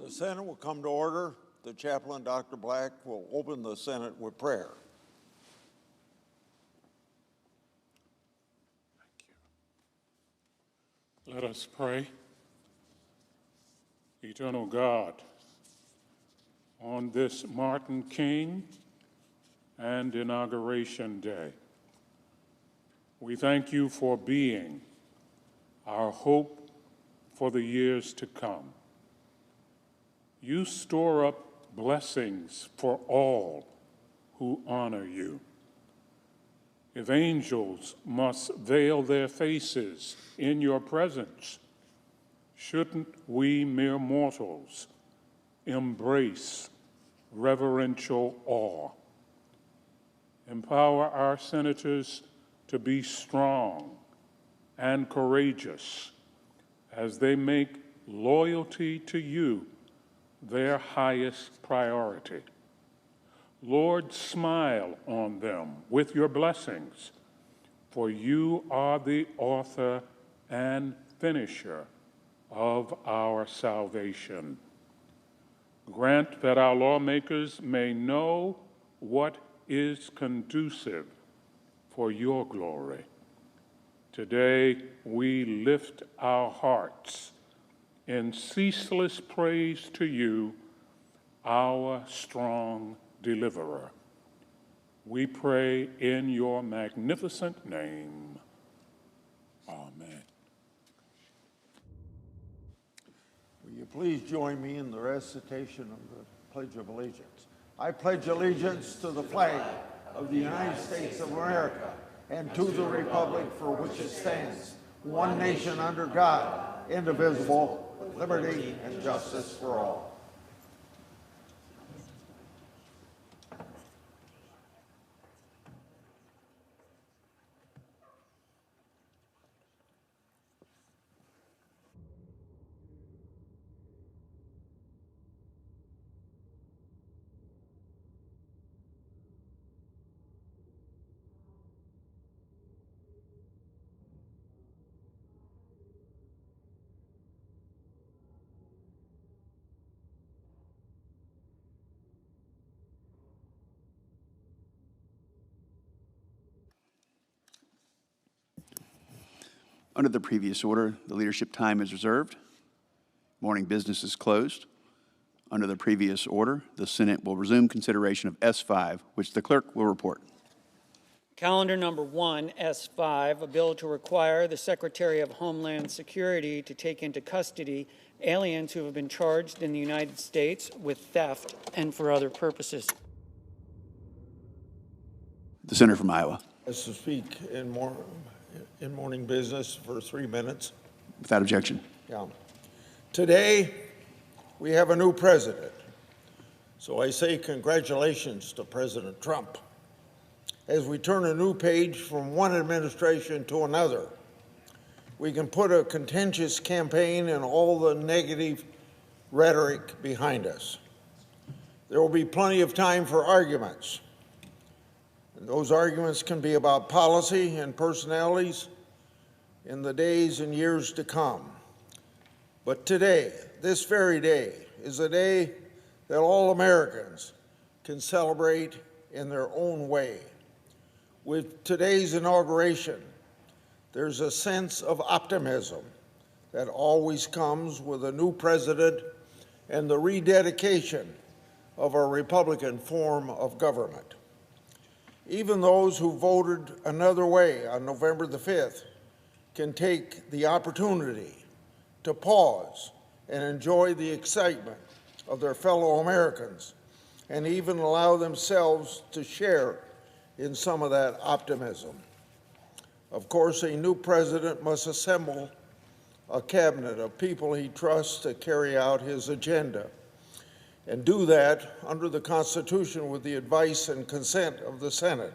The Senate will come to order. The chaplain, Dr. Black, will open the Senate with prayer. Thank you. Let us pray. Eternal God, on this Martin King and Inauguration Day, we thank you for being our hope for the years to come. You store up blessings for all who honor you. If angels must veil their faces in your presence, shouldn't we mere mortals embrace reverential awe? Empower our senators to be strong and courageous as they make loyalty to you their highest priority. Lord, smile on them with your blessings, for you are the author and finisher of our salvation. Grant that our lawmakers may know what is conducive for your glory. Today, we lift our hearts in ceaseless praise to you, our strong deliverer. We pray in your magnificent name. Amen. Will you please join me in the recitation of the Pledge of Allegiance? I pledge allegiance to the flag of the United States of America and to the republic for which it stands, one nation under God, indivisible, with liberty and justice for all. Under the previous order, the leadership time is reserved. Morning business is closed. Under the previous order, the Senate will resume consideration of S5, which the clerk will report. Calendar number 1, S5, a bill to require the Secretary of Homeland Security to take into custody aliens who have been charged in the United States with theft and for other purposes. The senator from Iowa. As to speak in morning business for 3 minutes. Without objection. Yeah. Today, we have a new president. So I say congratulations to President Trump. As we turn a new page from one administration to another, we can put a contentious campaign and all the negative rhetoric behind us. There will be plenty of time for arguments. And those arguments can be about policy and personalities in the days and years to come. But today, this very day, is a day that all Americans can celebrate in their own way. With today's inauguration, there's a sense of optimism that always comes with a new president and the rededication of a Republican form of government. Even those who voted another way on November the 5th can take the opportunity to pause and enjoy the excitement of their fellow Americans and even allow themselves to share in some of that optimism. Of course, a new president must assemble a cabinet of people he trusts to carry out his agenda, and do that under the Constitution with the advice and consent of the Senate,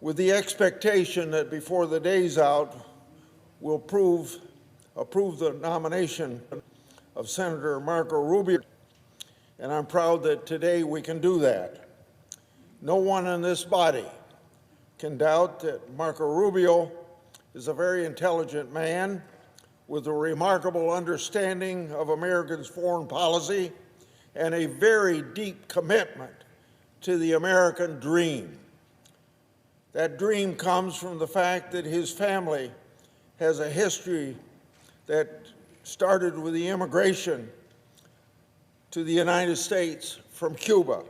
with the expectation that before the day's out, we'll approve the nomination of Senator Marco Rubio, and I'm proud that today we can do that. No one in this body can doubt that Marco Rubio is a very intelligent man with a remarkable understanding of Americans' foreign policy and a very deep commitment to the American dream. That dream comes from the fact that his family has a history that started with the immigration to the United States from Cuba,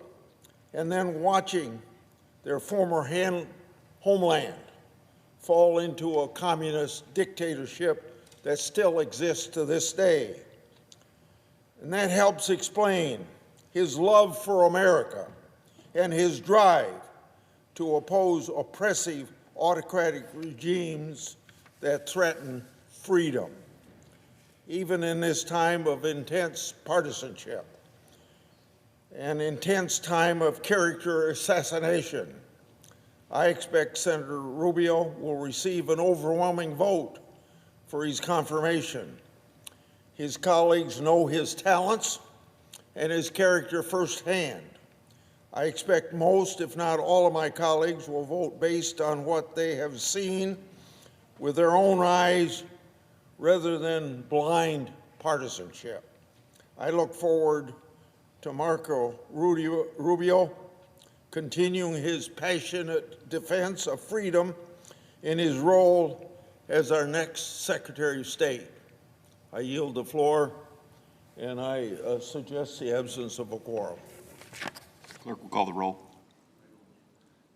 and then watching their former homeland fall into a communist dictatorship that still exists to this day. And that helps explain his love for America and his drive to oppose oppressive autocratic regimes that threaten freedom, even in this time of intense partisanship, an intense time of character assassination. I expect Senator Rubio will receive an overwhelming vote for his confirmation. His colleagues know his talents and his character firsthand. I expect most, if not all, of my colleagues will vote based on what they have seen with their own eyes rather than blind partisanship. I look forward to Marco Rubio continuing his passionate defense of freedom in his role as our next Secretary of State. I yield the floor, and I suggest the absence of a quorum. Clerk will call the roll.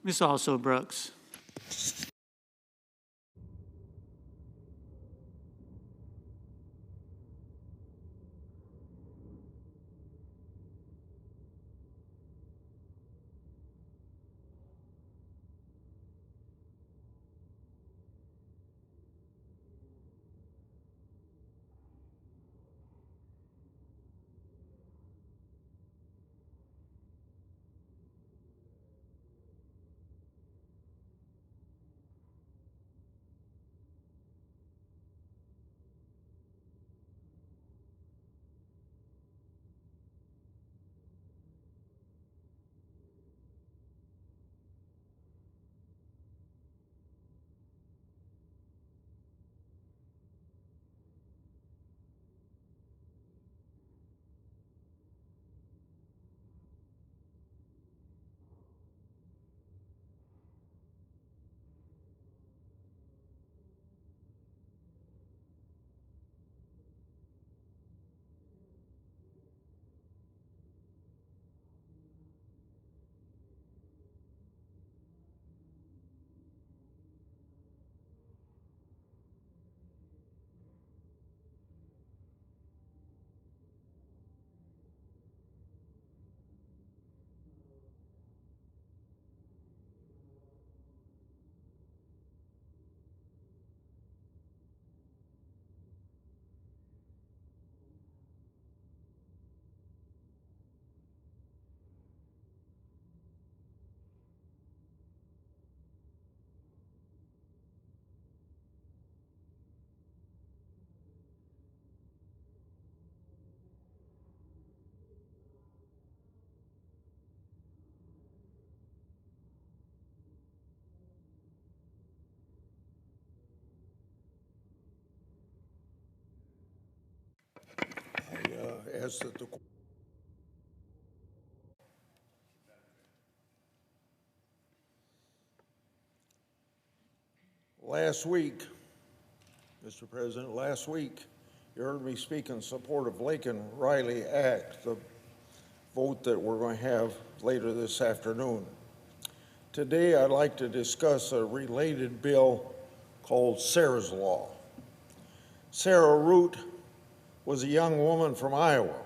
Ms. Also Brooks. I ask that the last week, Mr. President, last week, you heard me speak in support of Laken-Riley Act, the vote that we're going to have later this afternoon. Today, I'd like to discuss a related bill called Sarah's Law. Sarah Root was a young woman from Iowa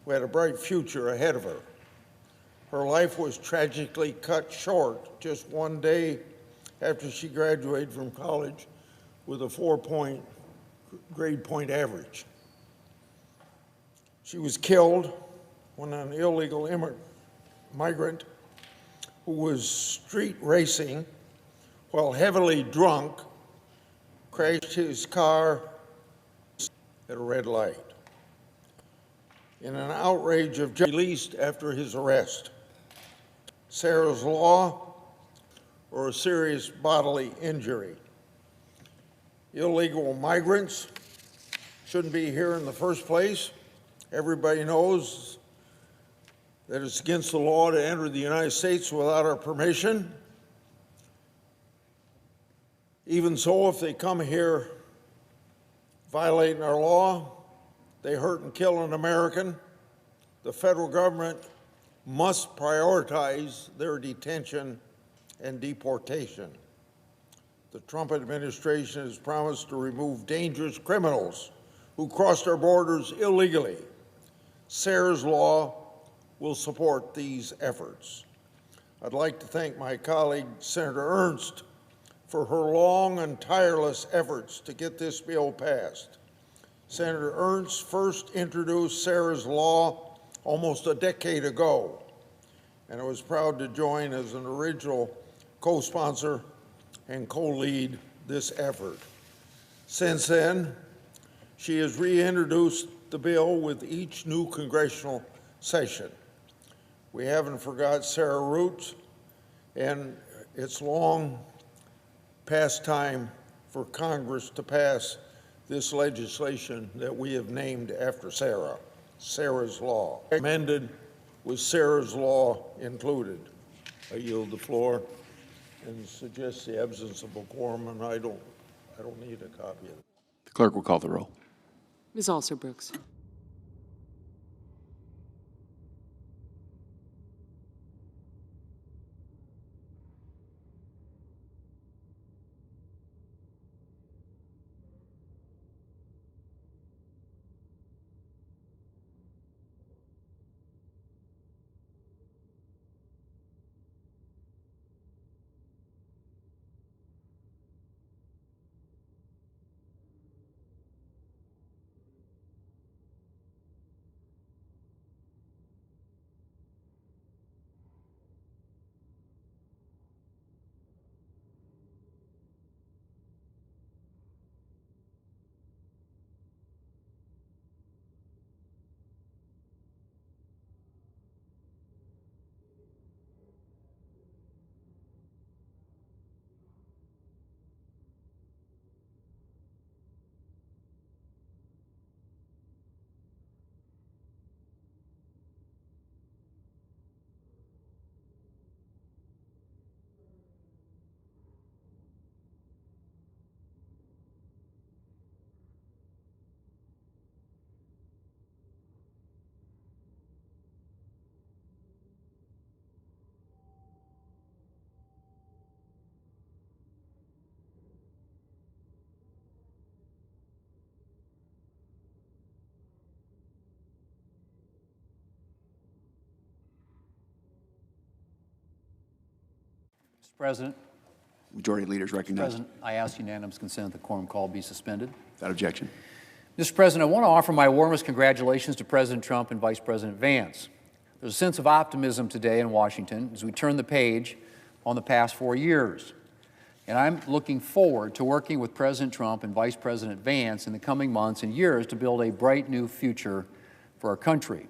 who had a bright future ahead of her. Her life was tragically cut short just one day after she graduated from college with a 4-point grade point average. She was killed when an illegal migrant who was street racing while heavily drunk crashed his car at a red light. In an outrage of justice, released after his arrest. Sarah's Law, or a serious bodily injury. Illegal migrants shouldn't be here in the first place. Everybody knows that it's against the law to enter the United States without our permission. Even so, if they come here violating our law, they hurt and kill an American, the federal government must prioritize their detention and deportation. The Trump administration has promised to remove dangerous criminals who crossed our borders illegally. Sarah's Law will support these efforts. I'd like to thank my colleague, Senator Ernst, for her long and tireless efforts to get this bill passed. Senator Ernst first introduced Sarah's Law almost a decade ago, and I was proud to join as an original co-sponsor and co-lead this effort. Since then, she has reintroduced the bill with each new congressional session. We haven't forgot Sarah Root, and it's long past time for Congress to pass this legislation that we have named after Sarah, Sarah's Law, amended with Sarah's Law included. I yield the floor and suggest the absence of a quorum, and I don't need a copy of it. The clerk will call the roll. Ms. Alsobrooks. Mr. President, Majority Leader is recognized. President, I ask unanimous consent that the quorum call be suspended. Without objection. Mr. President, I want to offer my warmest congratulations to President Trump and Vice President Vance. There's a sense of optimism today in Washington as we turn the page on the past 4 years. And I'm looking forward to working with President Trump and Vice President Vance in the coming months and years to build a bright new future for our country.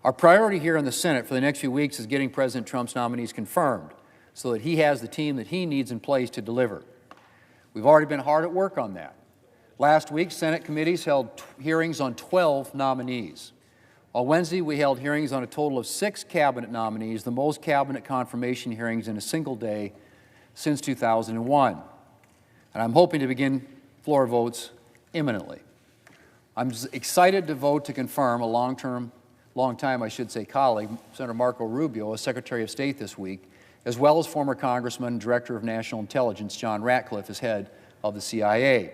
Our priority here in the Senate for the next few weeks is getting President Trump's nominees confirmed so that he has the team that he needs in place to deliver. We've already been hard at work on that. Last week, Senate committees held hearings on 12 nominees. On Wednesday, we held hearings on a total of 6 cabinet nominees, the most cabinet confirmation hearings in a single day since 2001. And I'm hoping to begin floor votes imminently. I'm excited to vote to confirm a long time colleague, Senator Marco Rubio, as Secretary of State this week, as well as former Congressman and Director of National Intelligence John Ratcliffe as head of the CIA.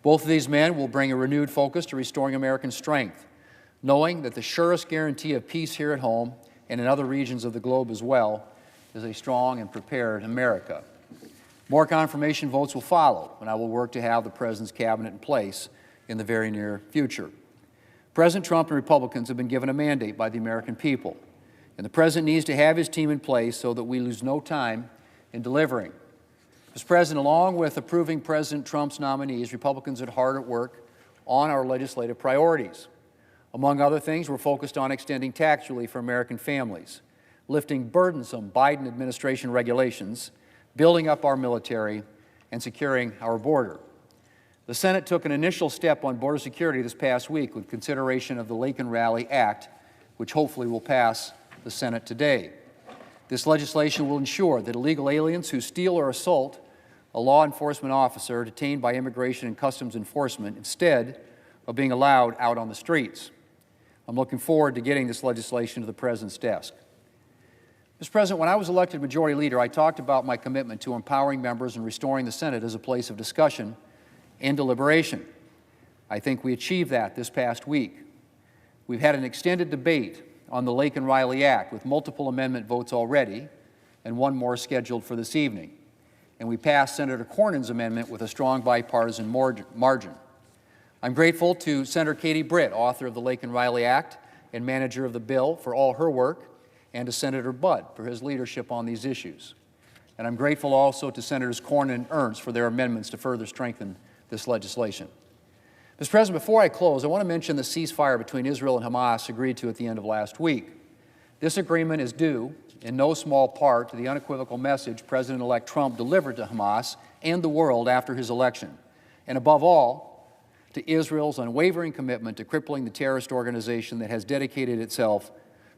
Both of these men will bring a renewed focus to restoring American strength, knowing that the surest guarantee of peace here at home and in other regions of the globe as well is a strong and prepared America. More confirmation votes will follow, and I will work to have the President's cabinet in place in the very near future. President Trump and Republicans have been given a mandate by the American people, and the President needs to have his team in place so that we lose no time in delivering. Mr. President, along with approving President Trump's nominees, Republicans are hard at work on our legislative priorities. Among other things, we're focused on extending tax relief for American families, lifting burdensome Biden administration regulations, building up our military, and securing our border. The Senate took an initial step on border security this past week with consideration of the Laken Riley Act, which hopefully will pass the Senate today. This legislation will ensure that illegal aliens who steal or assault a law enforcement officer detained by Immigration and Customs Enforcement instead of being allowed out on the streets. I'm looking forward to getting this legislation to the President's desk. Mr. President, when I was elected Majority Leader, I talked about my commitment to empowering members and restoring the Senate as a place of discussion and deliberation. I think we achieved that this past week. We've had an extended debate on the Laken Riley Act with multiple amendment votes already and one more scheduled for this evening. And we passed Senator Cornyn's amendment with a strong bipartisan margin. I'm grateful to Senator Katie Britt, author of the Laken Riley Act and manager of the bill, for all her work, and to Senator Budd for his leadership on these issues. And I'm grateful also to Senators Cornyn and Ernst for their amendments to further strengthen this legislation. Mr. President, before I close, I want to mention the ceasefire between Israel and Hamas agreed to at the end of last week. This agreement is due, in no small part, to the unequivocal message President-elect Trump delivered to Hamas and the world after his election, and above all, to Israel's unwavering commitment to crippling the terrorist organization that has dedicated itself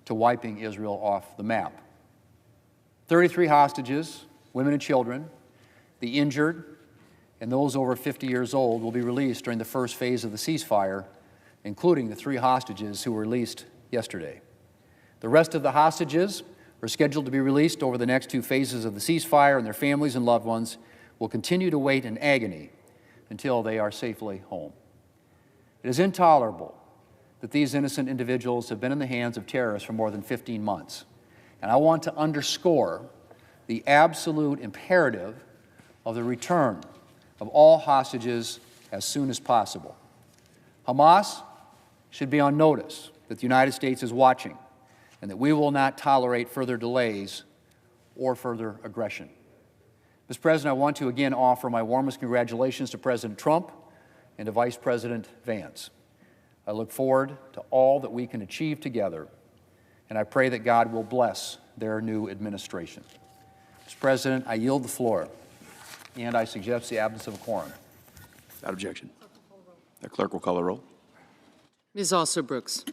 to wiping Israel off the map. 33 hostages, women and children, the injured, and those over 50 years old will be released during the first phase of the ceasefire, including the 3 hostages who were released yesterday. The rest of the hostages are scheduled to be released over the next 2 phases of the ceasefire, and their families and loved ones will continue to wait in agony until they are safely home. It is intolerable that these innocent individuals have been in the hands of terrorists for more than 15 months. And I want to underscore the absolute imperative of the return of all hostages as soon as possible. Hamas should be on notice that the United States is watching and that we will not tolerate further delays or further aggression. Mr. President, I want to again offer my warmest congratulations to President Trump and to Vice President Vance. I look forward to all that we can achieve together, and I pray that God will bless their new administration. Mr. President, I yield the floor, and I suggest the absence of a quorum. Without objection. The clerk will call the roll. Ms. Alsobrooks.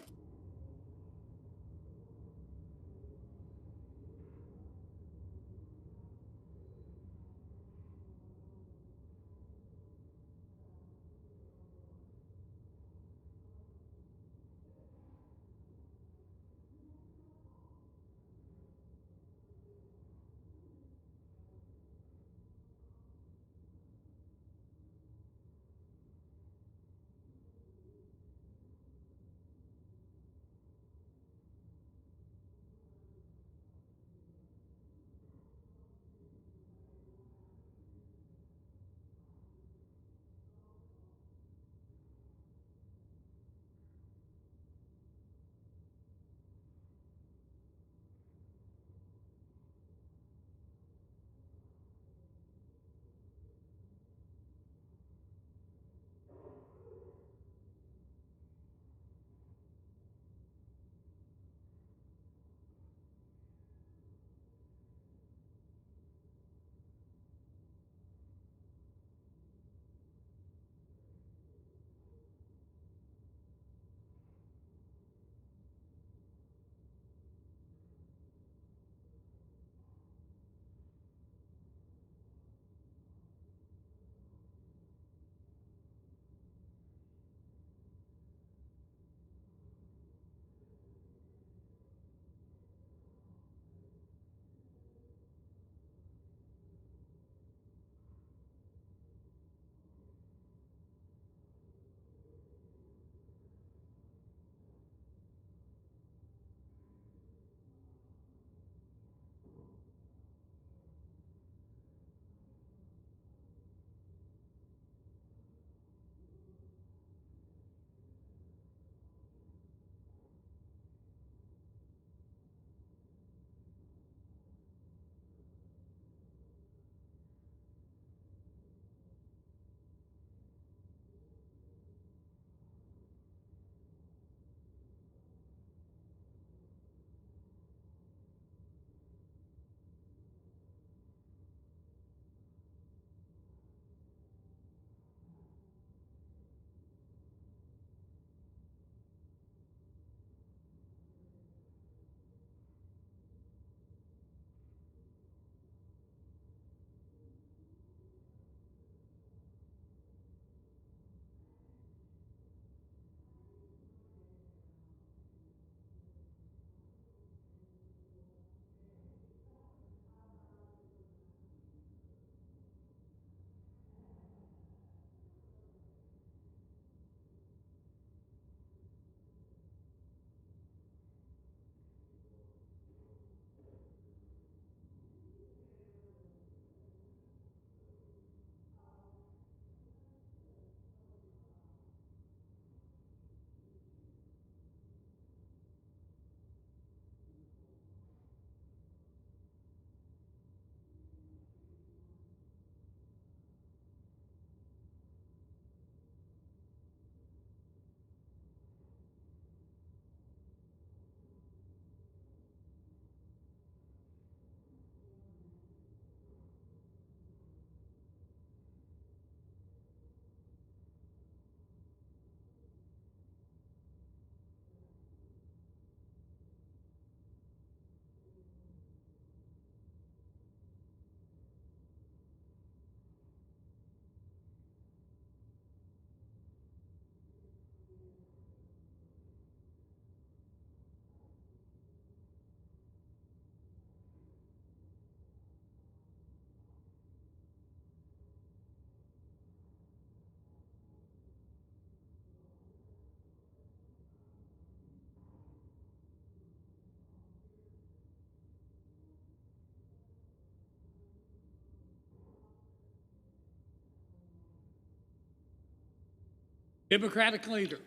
Democratic leader.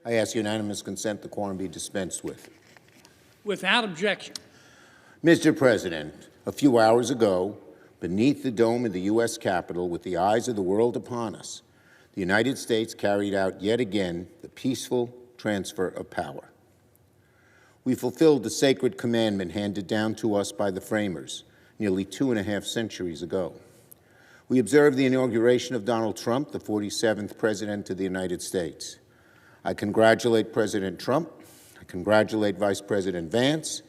I ask unanimous consent the quorum be dispensed with. Without objection. Mr. President, a few hours ago, beneath the dome of the U.S. Capitol, with the eyes of the world upon us, the United States carried out yet again the peaceful transfer of power. We fulfilled the sacred commandment handed down to us by the framers nearly 2.5 centuries ago. We observed the inauguration of Donald Trump, the 47th President of the United States. I congratulate President Trump. I congratulate Vice President Vance.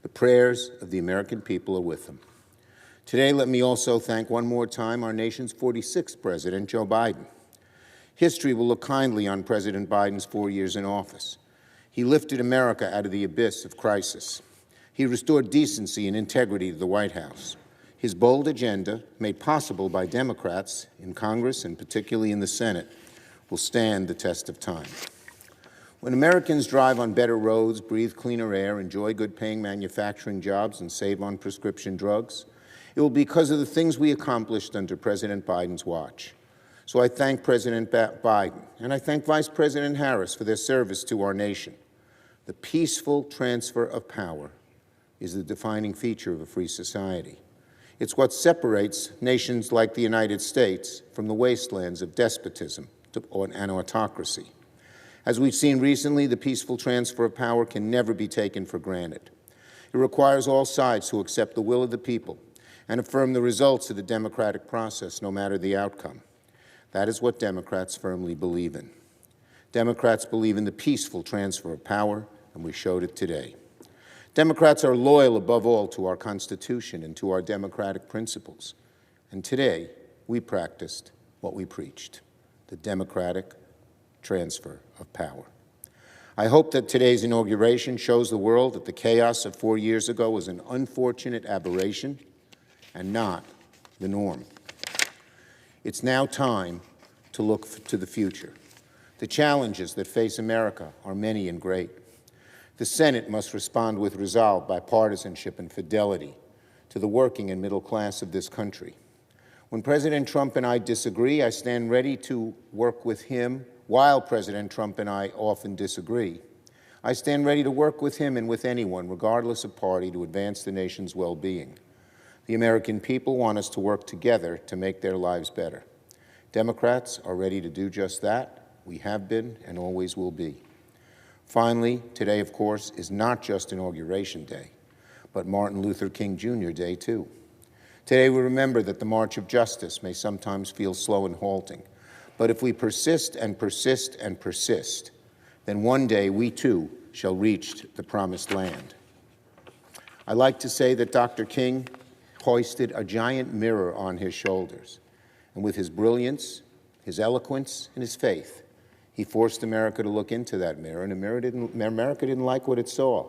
The prayers of the American people are with them. Today, let me also thank one more time our nation's 46th President, Joe Biden. History will look kindly on President Biden's 4 years in office. He lifted America out of the abyss of crisis. He restored decency and integrity to the White House. His bold agenda, made possible by Democrats in Congress and particularly in the Senate, will stand the test of time. When Americans drive on better roads, breathe cleaner air, enjoy good-paying manufacturing jobs, and save on prescription drugs, it will be because of the things we accomplished under President Biden's watch. So I thank President Biden, and I thank Vice President Harris for their service to our nation. The peaceful transfer of power is the defining feature of a free society. It's what separates nations like the United States from the wastelands of despotism and autocracy. As we've seen recently, the peaceful transfer of power can never be taken for granted. It requires all sides to accept the will of the people and affirm the results of the democratic process, no matter the outcome. That is what Democrats firmly believe in. Democrats believe in the peaceful transfer of power, and we showed it today. Democrats are loyal above all to our Constitution and to our democratic principles. And today, we practiced what we preached, the democratic transfer of power. I hope that today's inauguration shows the world that the chaos of 4 years ago was an unfortunate aberration and not the norm. It's now time to look to the future. The challenges that face America are many and great. The Senate must respond with resolve, bipartisanship, and fidelity to the working and middle class of this country. When President Trump and I disagree, I stand ready to work with him. While President Trump and I often disagree, I stand ready to work with him and with anyone, regardless of party, to advance the nation's well-being. The American people want us to work together to make their lives better. Democrats are ready to do just that. We have been and always will be. Finally, today, of course, is not just Inauguration Day, but Martin Luther King Jr. Day, too. Today, we remember that the march of justice may sometimes feel slow and halting, but if we persist and persist and persist, then one day we, too, shall reach the promised land. I like to say that Dr. King hoisted a giant mirror on his shoulders, and with his brilliance, his eloquence, and his faith, he forced America to look into that mirror, and America didn't like what it saw.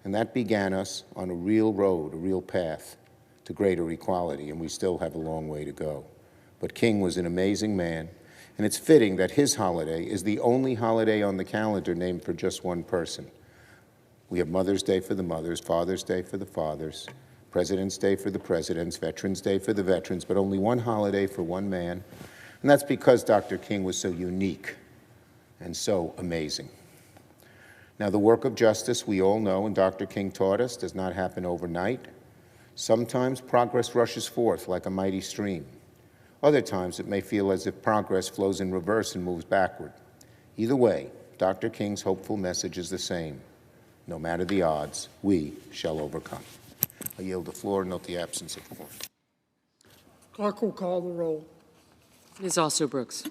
And that began us on a real road, a real path to greater equality, and we still have a long way to go. But King was an amazing man, and it's fitting that his holiday is the only holiday on the calendar named for just one person. We have Mother's Day for the mothers, Father's Day for the fathers, President's Day for the presidents, Veterans Day for the veterans, but only one holiday for one man, and that's because Dr. King was so unique and so amazing. Now, the work of justice, we all know, and Dr. King taught us, does not happen overnight. Sometimes progress rushes forth like a mighty stream. Other times it may feel as if progress flows in reverse and moves backward. Either way, Dr. King's hopeful message is the same. No matter the odds, we shall overcome. I yield the floor, note the absence of quorum. Clerk will call the roll. Ms. Also Brooks.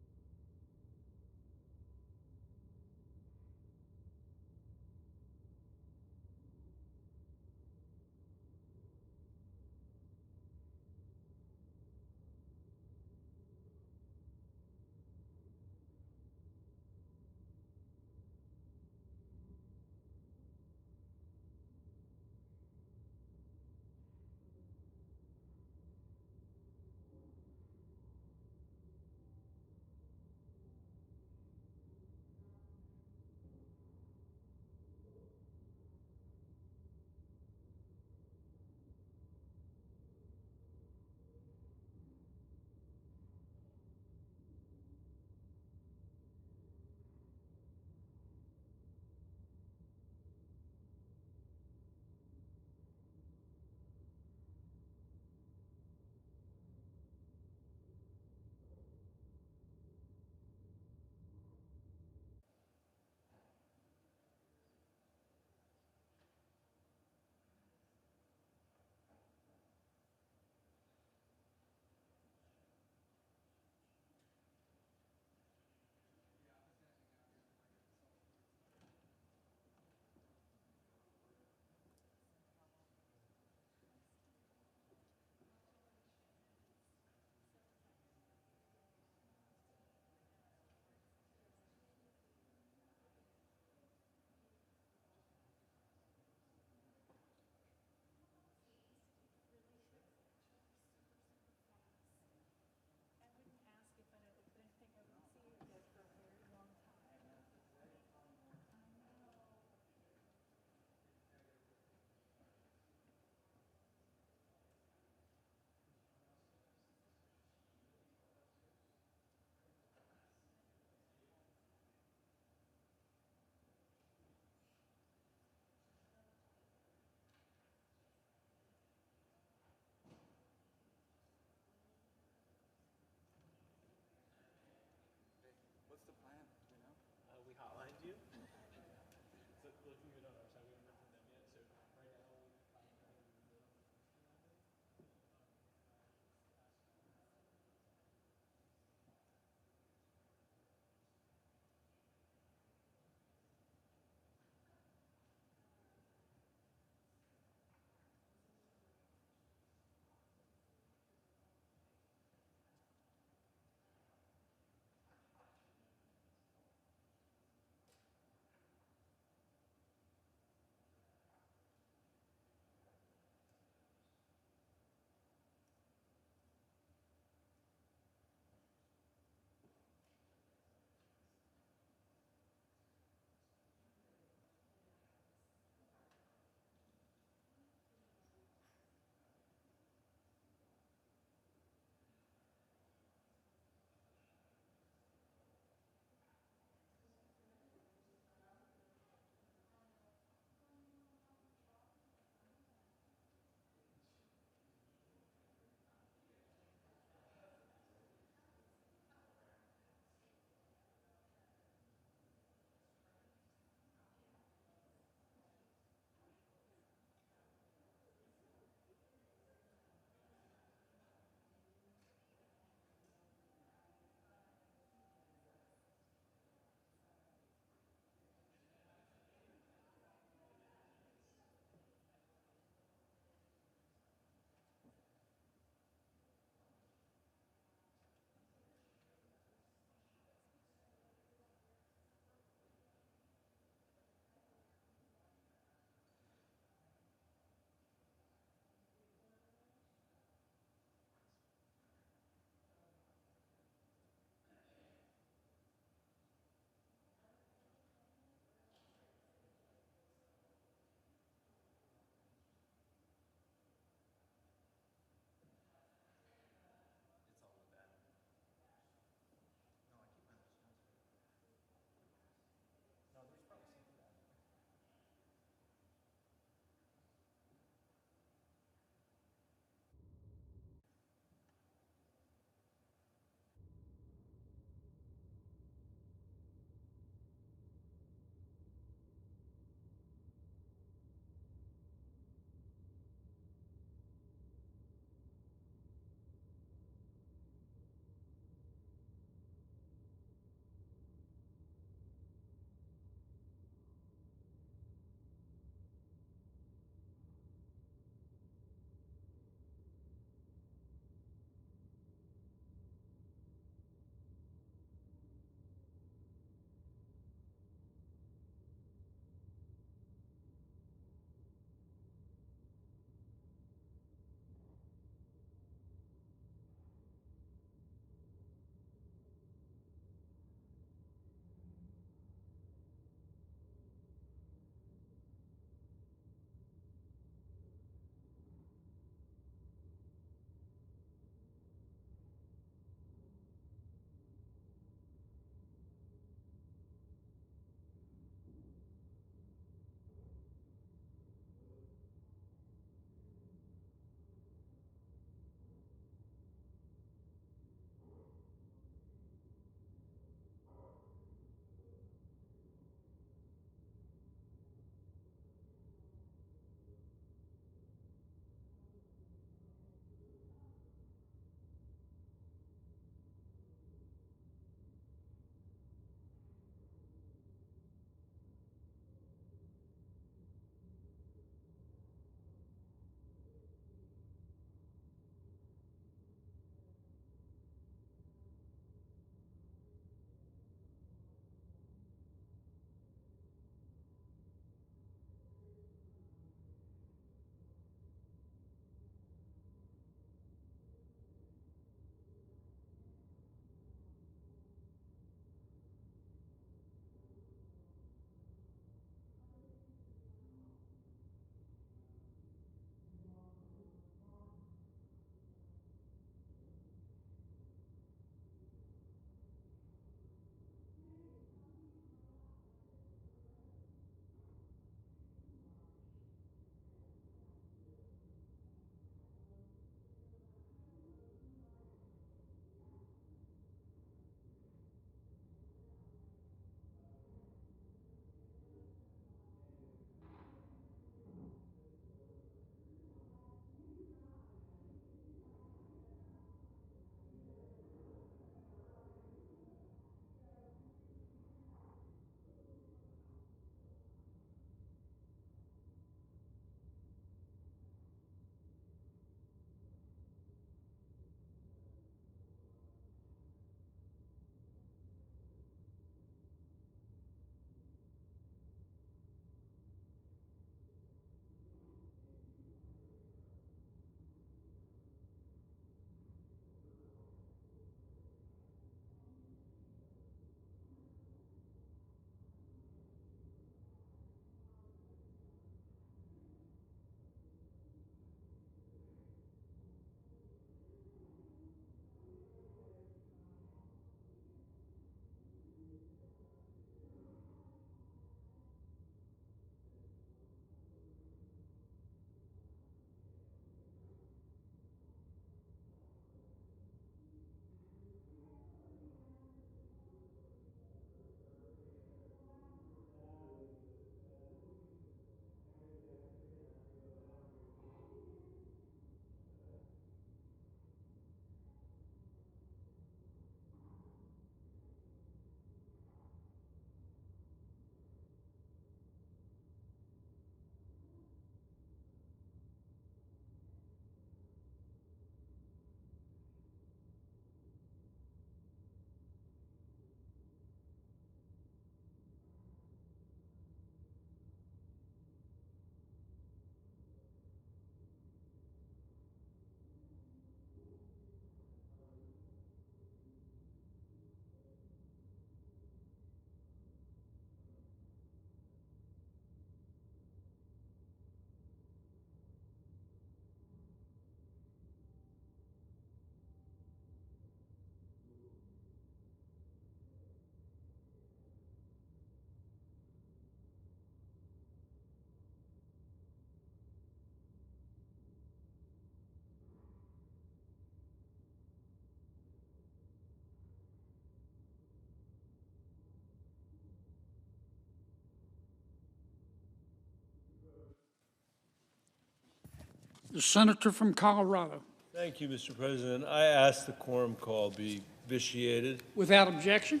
The senator from Colorado. Thank you, Mr. President. I ask the quorum call be vitiated, Without objection.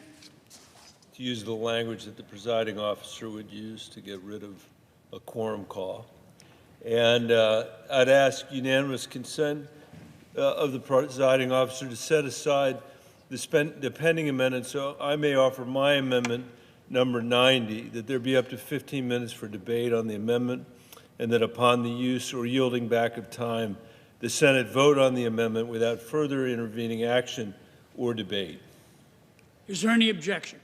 to use the language that the presiding officer would use to get rid of a quorum call. And I'd ask unanimous consent of the presiding officer to set aside the pending amendment, so I may offer my amendment, number 90, that there be up to 15 minutes for debate on the amendment, and that upon the use or yielding back of time, the Senate vote on the amendment without further intervening action or debate. Is there any objection?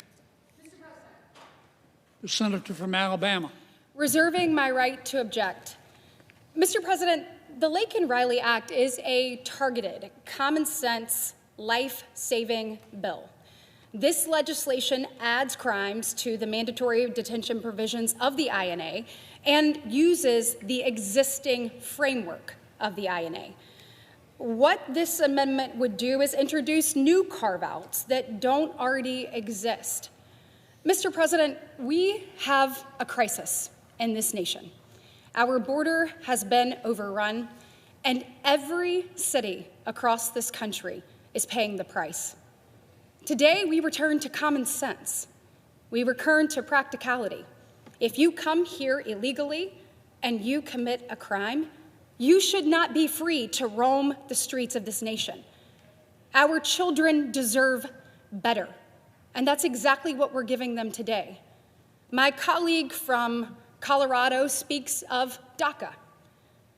The senator from Alabama. Reserving my right to object. Mr. President, the Laken Riley Act is a targeted, common sense, life-saving bill. This legislation adds crimes to the mandatory detention provisions of the INA and uses the existing framework of the INA. What this amendment would do is introduce new carve-outs that don't already exist. Mr. President, we have a crisis in this nation. Our border has been overrun, and every city across this country is paying the price. Today, we return to common sense. We return to practicality. If you come here illegally and you commit a crime, you should not be free to roam the streets of this nation. Our children deserve better, and that's exactly what we're giving them today. My colleague from Colorado speaks of DACA.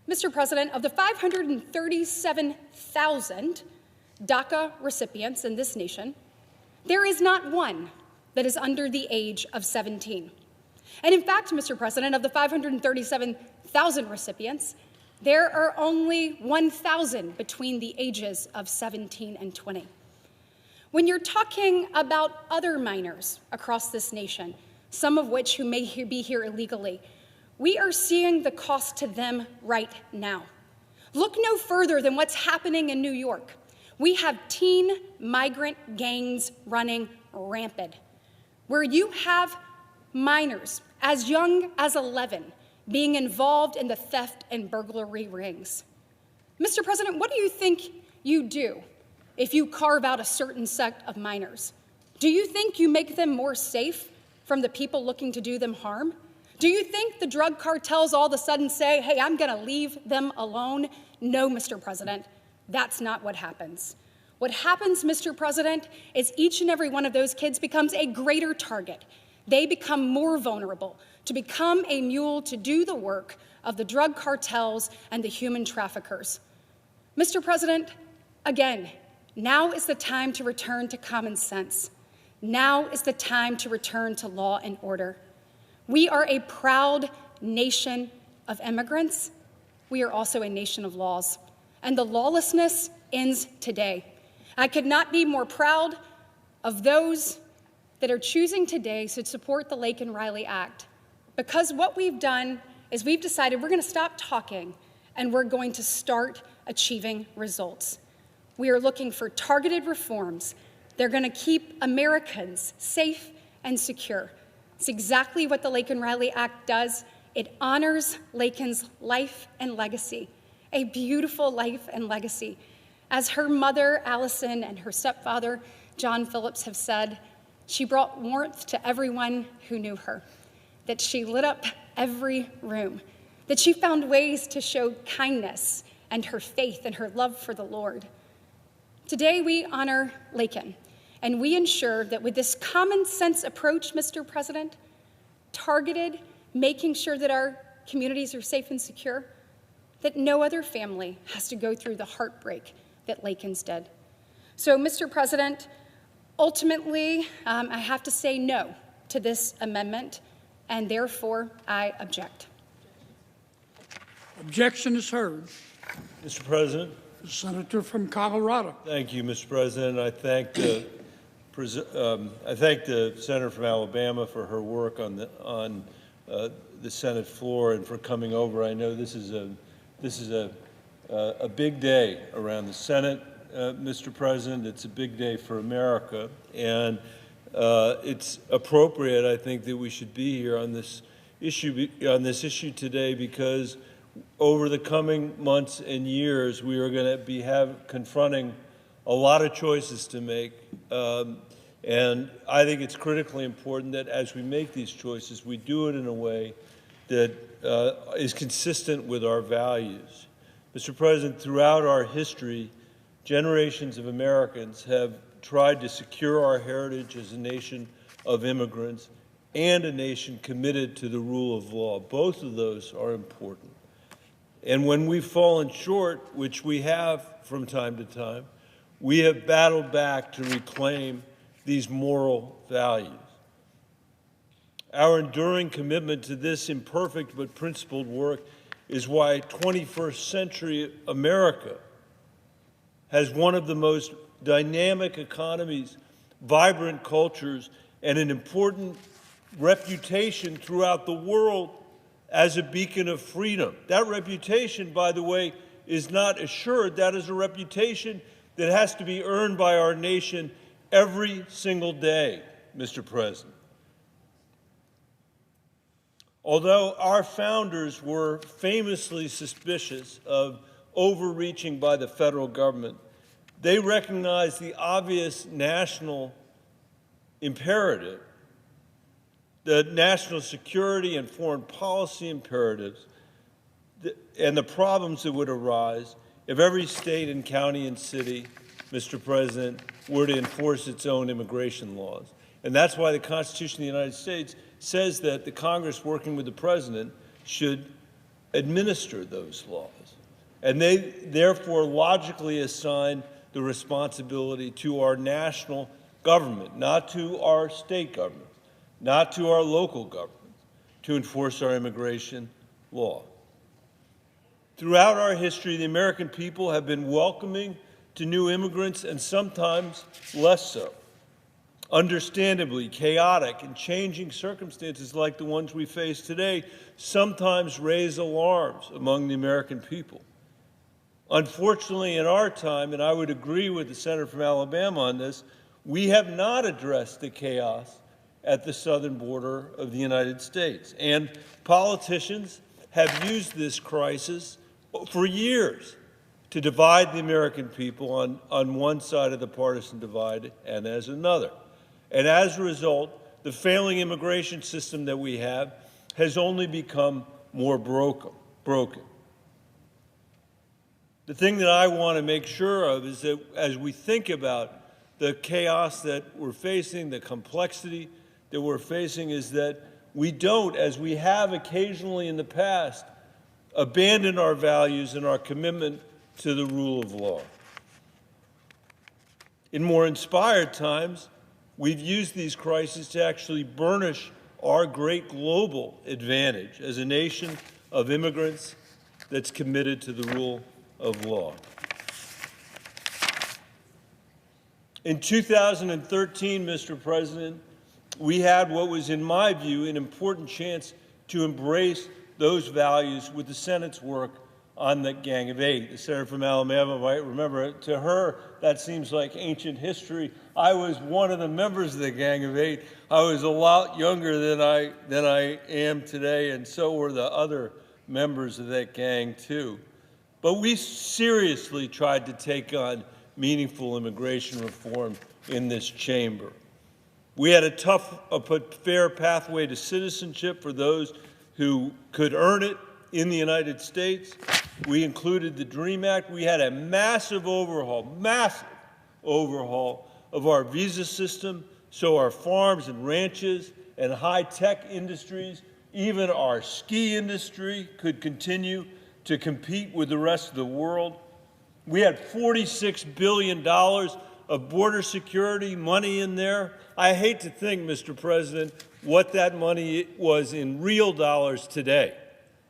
Mr. President, of the 537,000 DACA recipients in this nation, there is not one that is under the age of 17. And in fact, Mr. President, of the 537,000 recipients, there are only 1,000 between the ages of 17 and 20. When you're talking about other minors across this nation, some of which who may be here illegally, we are seeing the cost to them right now. Look no further than what's happening in New York. We have teen migrant gangs running rampant, where you have minors as young as 11 being involved in the theft and burglary rings. Mr. President, what do you think you do if you carve out a certain set of minors? Do you think you make them more safe from the people looking to do them harm? Do you think the drug cartels all of a sudden say, hey, I'm going to leave them alone? No, Mr. President, that's not what happens. What happens, Mr. President, is each and every one of those kids becomes a greater target. They become more vulnerable to become a mule to do the work of the drug cartels and the human traffickers. Mr. President, again, now is the time to return to common sense. Now is the time to return to law and order. We are a proud nation of immigrants. We are also a nation of laws, and the lawlessness ends today. I could not be more proud of those that are choosing today to support the Laken Riley Act, because what we've done is we've decided we're going to stop talking and we're going to start achieving results. We are looking for targeted reforms. They're going to keep Americans safe and secure. It's exactly what the Laken Riley Act does. It honors Laken's life and legacy, a beautiful life and legacy. As her mother, Allison, and her stepfather, John Phillips, have said, she brought warmth to everyone who knew her, that she lit up every room, that she found ways to show kindness and her faith and her love for the Lord. Today, we honor Laken, and we ensure that with this common sense approach, Mr. President, targeted, making sure that our communities are safe and secure, that no other family has to go through the heartbreak that Laken's did. So, Mr. President, ultimately, I have to say no to this amendment, and therefore I object. Objection is heard. Mr. President. The senator from Colorado. Thank you, Mr. President. I thank the senator from Alabama for her work on the Senate floor and for coming over. I know this is a big day around the Senate, Mr. President. It's a big day for America, and it's appropriate, I think, that we should be here on this issue today, because over the coming months and years, we are going to be confronting a lot of choices to make. And I think it's critically important that as we make these choices, we do it in a way that is consistent with our values. Mr. President, throughout our history, generations of Americans have tried to secure our heritage as a nation of immigrants and a nation committed to the rule of law. Both of those are important. And when we've fallen short, which we have from time to time, we have battled back to reclaim these moral values. Our enduring commitment to this imperfect but principled work is why 21st century America has one of the most dynamic economies, vibrant cultures, and an important reputation throughout the world as a beacon of freedom. That reputation, by the way, is not assured. That is a reputation that has to be earned by our nation every single day, Mr. President. Although our founders were famously suspicious of overreaching by the federal government, they recognized the obvious national imperative, the national security and foreign policy imperatives, and the problems that would arise if every state and county and city, Mr. President, were to enforce its own immigration laws. And that's why the Constitution of the United States says that the Congress, working with the President, should administer those laws. And they therefore logically assign the responsibility to our national government, not to our state government, not to our local government, to enforce our immigration law. Throughout our history, the American people have been welcoming to new immigrants, and sometimes less so. Understandably, chaotic and changing circumstances like the ones we face today sometimes raise alarms among the American people. Unfortunately, in our time, and I would agree with the senator from Alabama on this, we have not addressed the chaos at the southern border of the United States. And politicians have used this crisis for years to divide the American people on one side of the partisan divide and as another. And as a result, the failing immigration system that we have has only become more broken. The thing that I want to make sure of is that as we think about the chaos that we're facing, the complexity that we're facing, is that we don't, as we have occasionally in the past, abandon our values and our commitment to the rule of law. In more inspired times, we've used these crises to actually burnish our great global advantage as a nation of immigrants that's committed to the rule of law. In 2013, Mr. President, we had what was, in my view, an important chance to embrace those values with the Senate's work on the Gang of Eight. The senator from Alabama might remember it. To her, that seems like ancient history. I was one of the members of the Gang of Eight. I was a lot younger than I am today, and so were the other members of that gang, too. But we seriously tried to take on meaningful immigration reform in this chamber. We had a tough but fair pathway to citizenship for those who could earn it in the United States. We included the DREAM Act. We had a massive overhaul of our visa system so our farms and ranches and high-tech industries, even our ski industry, could continue to compete with the rest of the world. We had $46 billion of border security money in there. I hate to think, Mr. President, what that money was in real dollars today.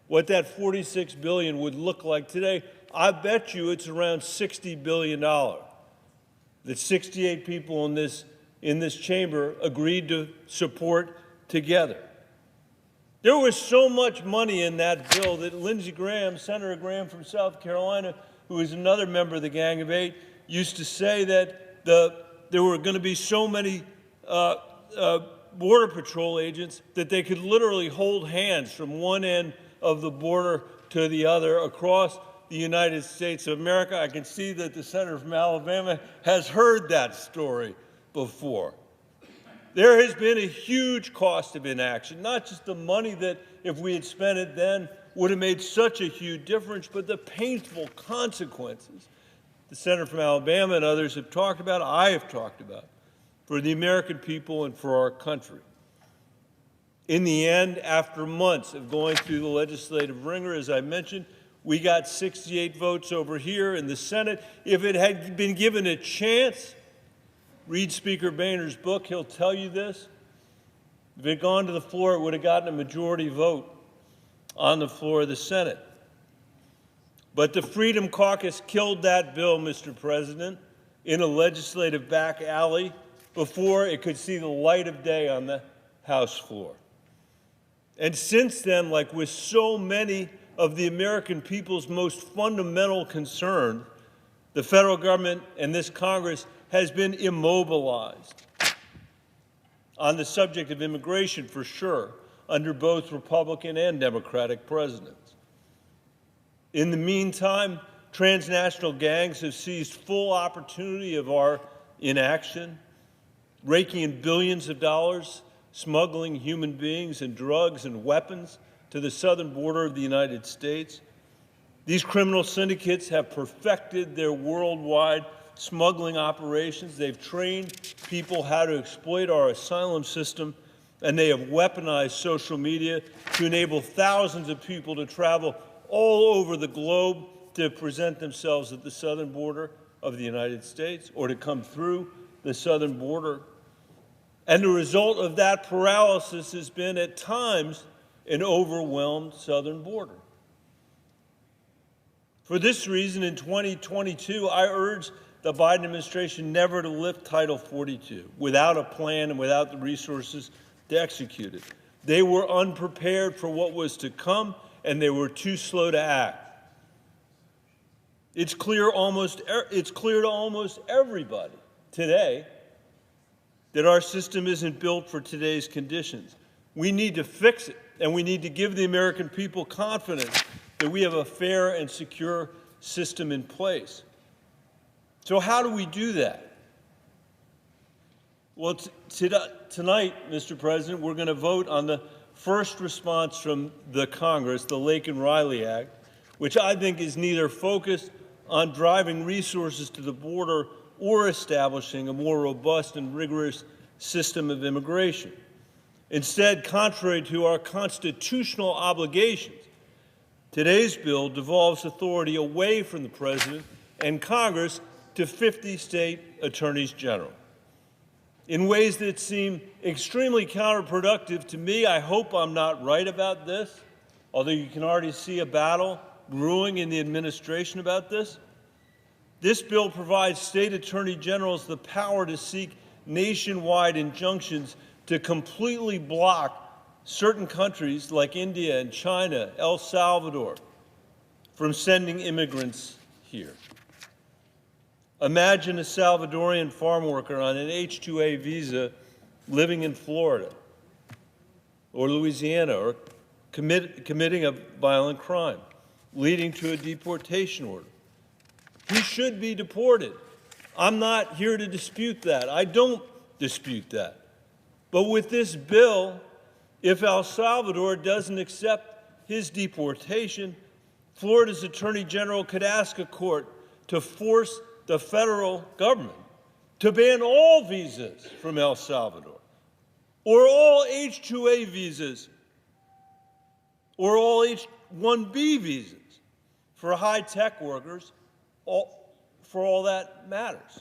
What that $46 billion would look like today, I bet you it's around $60 billion that 68 people in this chamber agreed to support together. There was so much money in that bill that Lindsey Graham, Senator Graham from South Carolina, who is another member of the Gang of Eight, used to say that there were going to be so many Border Patrol agents that they could literally hold hands from one end of the border to the other across the United States of America. I can see that the senator from Alabama has heard that story before. There has been a huge cost of inaction, not just the money that, if we had spent it then, would have made such a huge difference, but the painful consequences the senator from Alabama and others have talked about, I have talked about, for the American people and for our country. In the end, after months of going through the legislative wringer, as I mentioned, we got 68 votes over here in the Senate. If it had been given a chance, read Speaker Boehner's book, he'll tell you this. If it had gone to the floor, it would have gotten a majority vote on the floor of the Senate. But the Freedom Caucus killed that bill, Mr. President, in a legislative back alley before it could see the light of day on the House floor. And since then, like with so many of the American people's most fundamental concern, the federal government and this Congress has been immobilized on the subject of immigration, for sure, under both Republican and Democratic presidents. In the meantime, transnational gangs have seized full opportunity of our inaction, raking in billions of dollars, smuggling human beings and drugs and weapons to the southern border of the United States. These criminal syndicates have perfected their worldwide smuggling operations. They've trained people how to exploit our asylum system, and they have weaponized social media to enable thousands of people to travel all over the globe to present themselves at the southern border of the United States or to come through the southern border. And the result of that paralysis has been, at times, an overwhelmed southern border. For this reason, in 2022, I urge the Biden administration never to lift Title 42 without a plan and without the resources to execute it. They were unprepared for what was to come, and they were too slow to act. It's clear to almost everybody today that our system isn't built for today's conditions. We need to fix it, and we need to give the American people confidence that we have a fair and secure system in place. So how do we do that? Well, tonight, Mr. President, we're going to vote on the first response from the Congress, the Laken-Riley Act, which I think is neither focused on driving resources to the border or establishing a more robust and rigorous system of immigration. Instead, contrary to our constitutional obligations, today's bill devolves authority away from the President and Congress to 50 state attorneys general. In ways that seem extremely counterproductive to me, I hope I'm not right about this, although you can already see a battle brewing in the administration about this. This bill provides state attorney generals the power to seek nationwide injunctions to completely block certain countries like India and China, El Salvador, from sending immigrants here. Imagine a Salvadorian farm worker on an H-2A visa living in Florida or Louisiana or committing a violent crime, leading to a deportation order. He should be deported. I'm not here to dispute that. I don't dispute that. But with this bill, if El Salvador doesn't accept his deportation, Florida's Attorney General could ask a court to force the federal government to ban all visas from El Salvador, or all H-2A visas, or all H-1B visas for high-tech workers, for all that matters.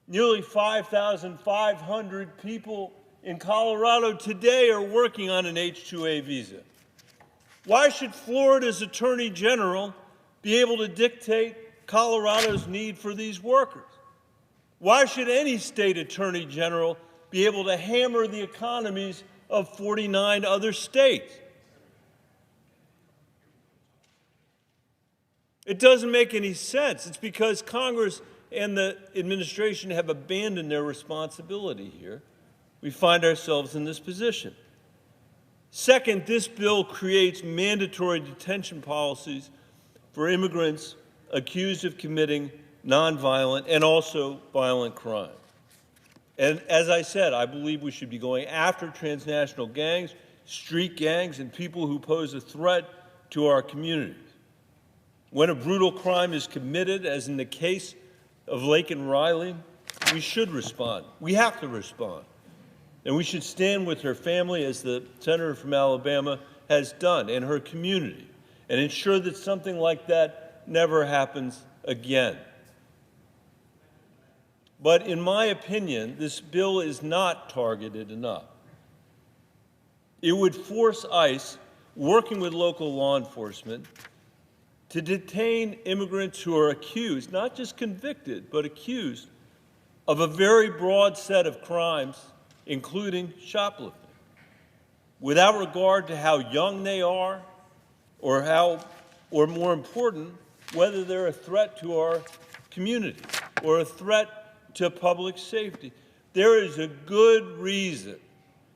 Nearly 5,500 people in Colorado today are working on an H-2A visa. Why should Florida's Attorney General be able to dictate Colorado's need for these workers? Why should any state attorney general be able to hammer the economies of 49 other states? It doesn't make any sense. It's because Congress and the administration have abandoned their responsibility here. We find ourselves in this position. Second, this bill creates mandatory detention policies for immigrants accused of committing nonviolent and also violent crime. And as I said, I believe we should be going after transnational gangs, street gangs, and people who pose a threat to our communities. When a brutal crime is committed, as in the case of Laken Riley, we should respond. We have to respond. And we should stand with her family, as the senator from Alabama has done, and her community, and ensure that something like that never happens again. But in my opinion, this bill is not targeted enough. It would force ICE, working with local law enforcement, to detain immigrants who are accused, not just convicted, but accused, of a very broad set of crimes, including shoplifting, without regard to how young they are or more important, whether they're a threat to our community or a threat to public safety. There is a good reason,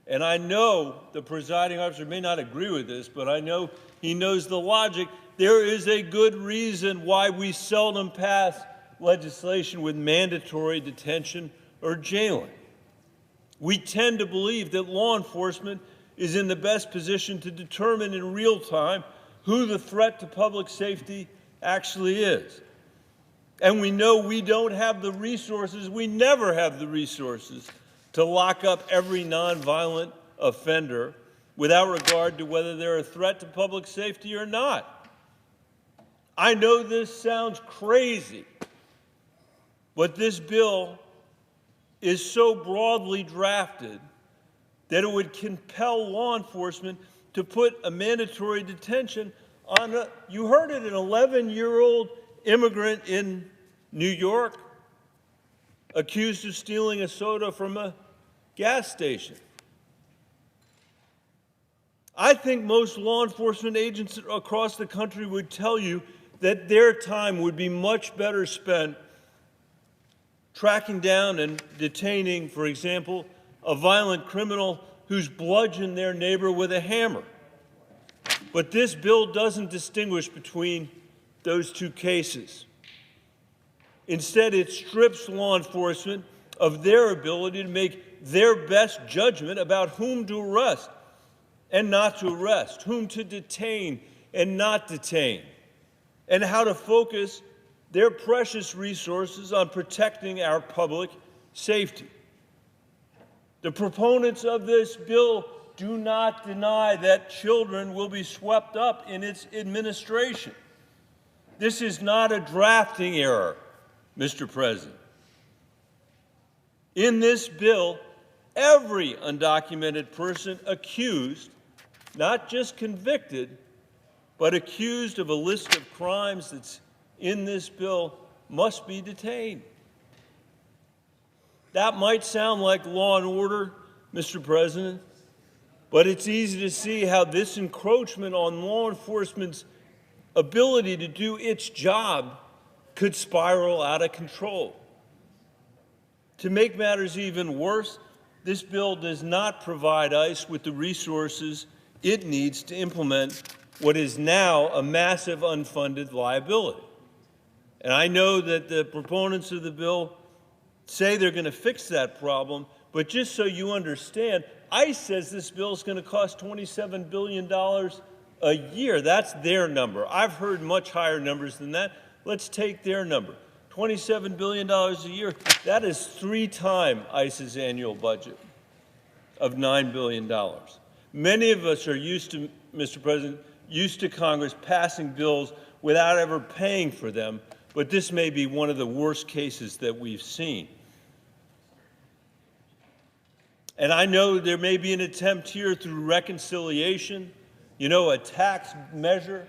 and I know the presiding officer may not agree with this, but I know he knows the logic. There is a good reason why we seldom pass legislation with mandatory detention or jailing. We tend to believe that law enforcement is in the best position to determine in real time who the threat to public safety actually is. And we know we don't have the resources, we never have the resources, to lock up every nonviolent offender without regard to whether they're a threat to public safety or not. I know this sounds crazy, but this bill is so broadly drafted that it would compel law enforcement to put a mandatory detention on you heard it, an 11-year-old immigrant in New York accused of stealing a soda from a gas station. I think most law enforcement agents across the country would tell you that their time would be much better spent tracking down and detaining, for example, a violent criminal who's bludgeoned their neighbor with a hammer. But this bill doesn't distinguish between those two cases. Instead, it strips law enforcement of their ability to make their best judgment about whom to arrest and not to arrest, whom to detain and not detain, and how to focus their precious resources on protecting our public safety. The proponents of this bill do not deny that children will be swept up in its administration. This is not a drafting error, Mr. President. In this bill, every undocumented person accused, not just convicted, but accused of a list of crimes that's in this bill must be detained. That might sound like law and order, Mr. President, but it's easy to see how this encroachment on law enforcement's ability to do its job could spiral out of control. To make matters even worse, this bill does not provide ICE with the resources it needs to implement what is now a massive unfunded liability. And I know that the proponents of the bill say they're going to fix that problem, but just so you understand, ICE says this bill is going to cost $27 billion a year. That's their number. I've heard much higher numbers than that. Let's take their number. $27 billion a year. That is 3 times ICE's annual budget of $9 billion. Many of us are used to, Mr. President, used to Congress passing bills without ever paying for them, but this may be one of the worst cases that we've seen. And I know there may be an attempt here through reconciliation, a tax measure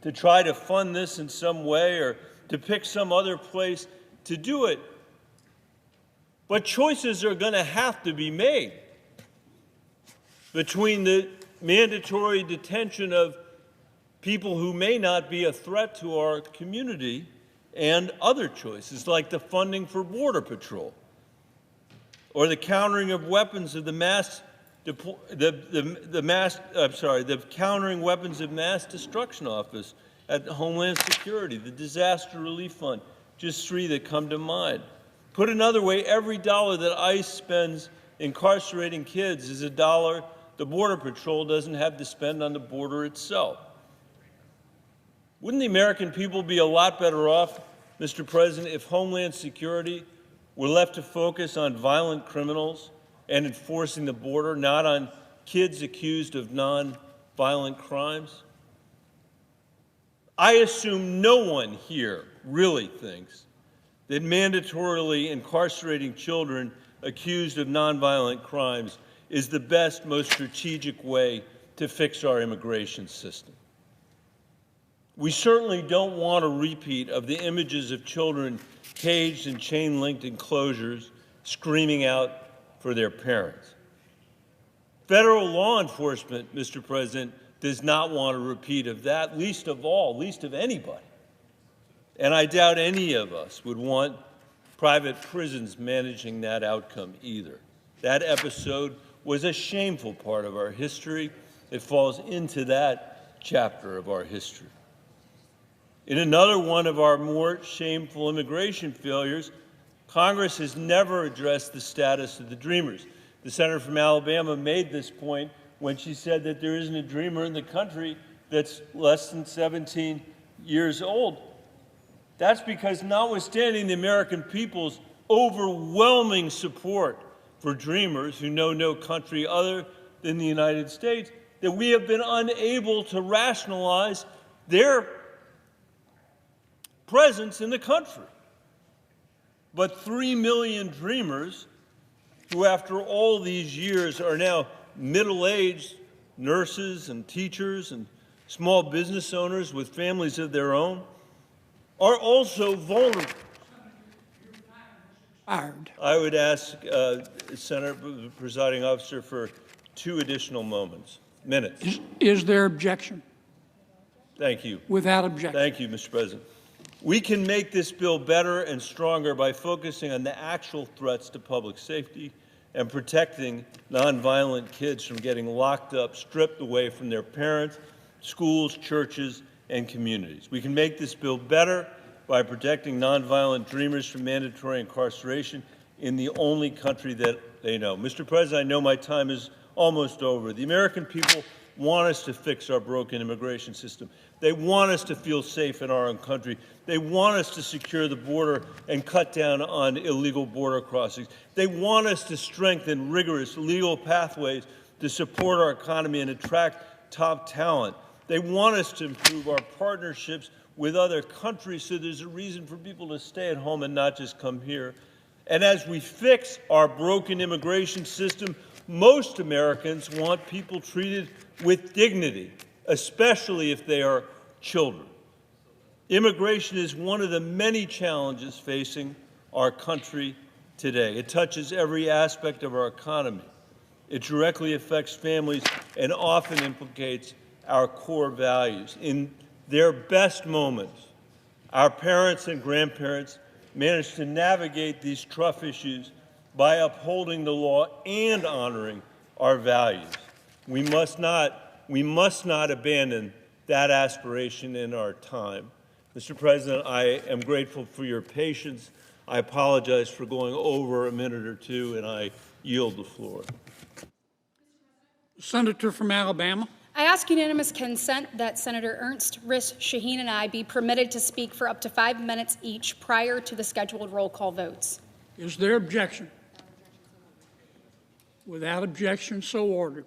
to try to fund this in some way or to pick some other place to do it. But choices are going to have to be made between the mandatory detention of people who may not be a threat to our community and other choices like the funding for Border Patrol or the countering of weapons of the mass the Countering Weapons of Mass Destruction Office at Homeland Security, the Disaster Relief Fund, just three that come to mind. Put another way, every dollar that ICE spends incarcerating kids is a dollar the Border Patrol doesn't have to spend on the border itself. Wouldn't the American people be a lot better off, Mr. President, if Homeland Security were left to focus on violent criminals and enforcing the border, not on kids accused of non-violent crimes? I assume no one here really thinks that mandatorily incarcerating children accused of nonviolent crimes is the best, most strategic way to fix our immigration system. We certainly don't want a repeat of the images of children caged in chain-linked enclosures screaming out for their parents. Federal law enforcement, Mr. President, does not want a repeat of that, least of anybody. And I doubt any of us would want private prisons managing that outcome either. That episode was a shameful part of our history. It falls into that chapter of our history. In another one of our more shameful immigration failures, Congress has never addressed the status of the Dreamers. The senator from Alabama made this point when she said that there isn't a Dreamer in the country that's less than 17 years old. That's because, notwithstanding the American people's overwhelming support for Dreamers who know no country other than the United States, that we have been unable to rationalize their presence in the country. But 3 million Dreamers, who after all these years are now middle-aged nurses and teachers and small business owners with families of their own, are also vulnerable. I would ask Senator, the presiding officer, for 2 additional minutes. Is there objection? Thank you. Without objection. Thank you, Mr. President. We can make this bill better and stronger by focusing on the actual threats to public safety and protecting nonviolent kids from getting locked up, stripped away from their parents, schools, churches, and communities. We can make this bill better by protecting nonviolent Dreamers from mandatory incarceration in the only country that they know. Mr. President, I know my time is almost over. The American people want us to fix our broken immigration system. They want us to feel safe in our own country. They want us to secure the border and cut down on illegal border crossings. They want us to strengthen rigorous legal pathways to support our economy and attract top talent. They want us to improve our partnerships with other countries so there's a reason for people to stay at home and not just come here. And as we fix our broken immigration system, most Americans want people treated with dignity, especially if they are children. Immigration is one of the many challenges facing our country today. It touches every aspect of our economy. It directly affects families and often implicates our core values. In their best moments, our parents and grandparents managed to navigate these tough issues by upholding the law and honoring our values. We must not abandon that aspiration in our time. Mr. President, I am grateful for your patience. I apologize for going over a minute or two, and I yield the floor. Senator from Alabama. I ask unanimous consent that Senator Ernst, Risch, Shaheen, and I be permitted to speak for up to 5 minutes each prior to the scheduled roll call votes. Is there objection? Without objection, so ordered.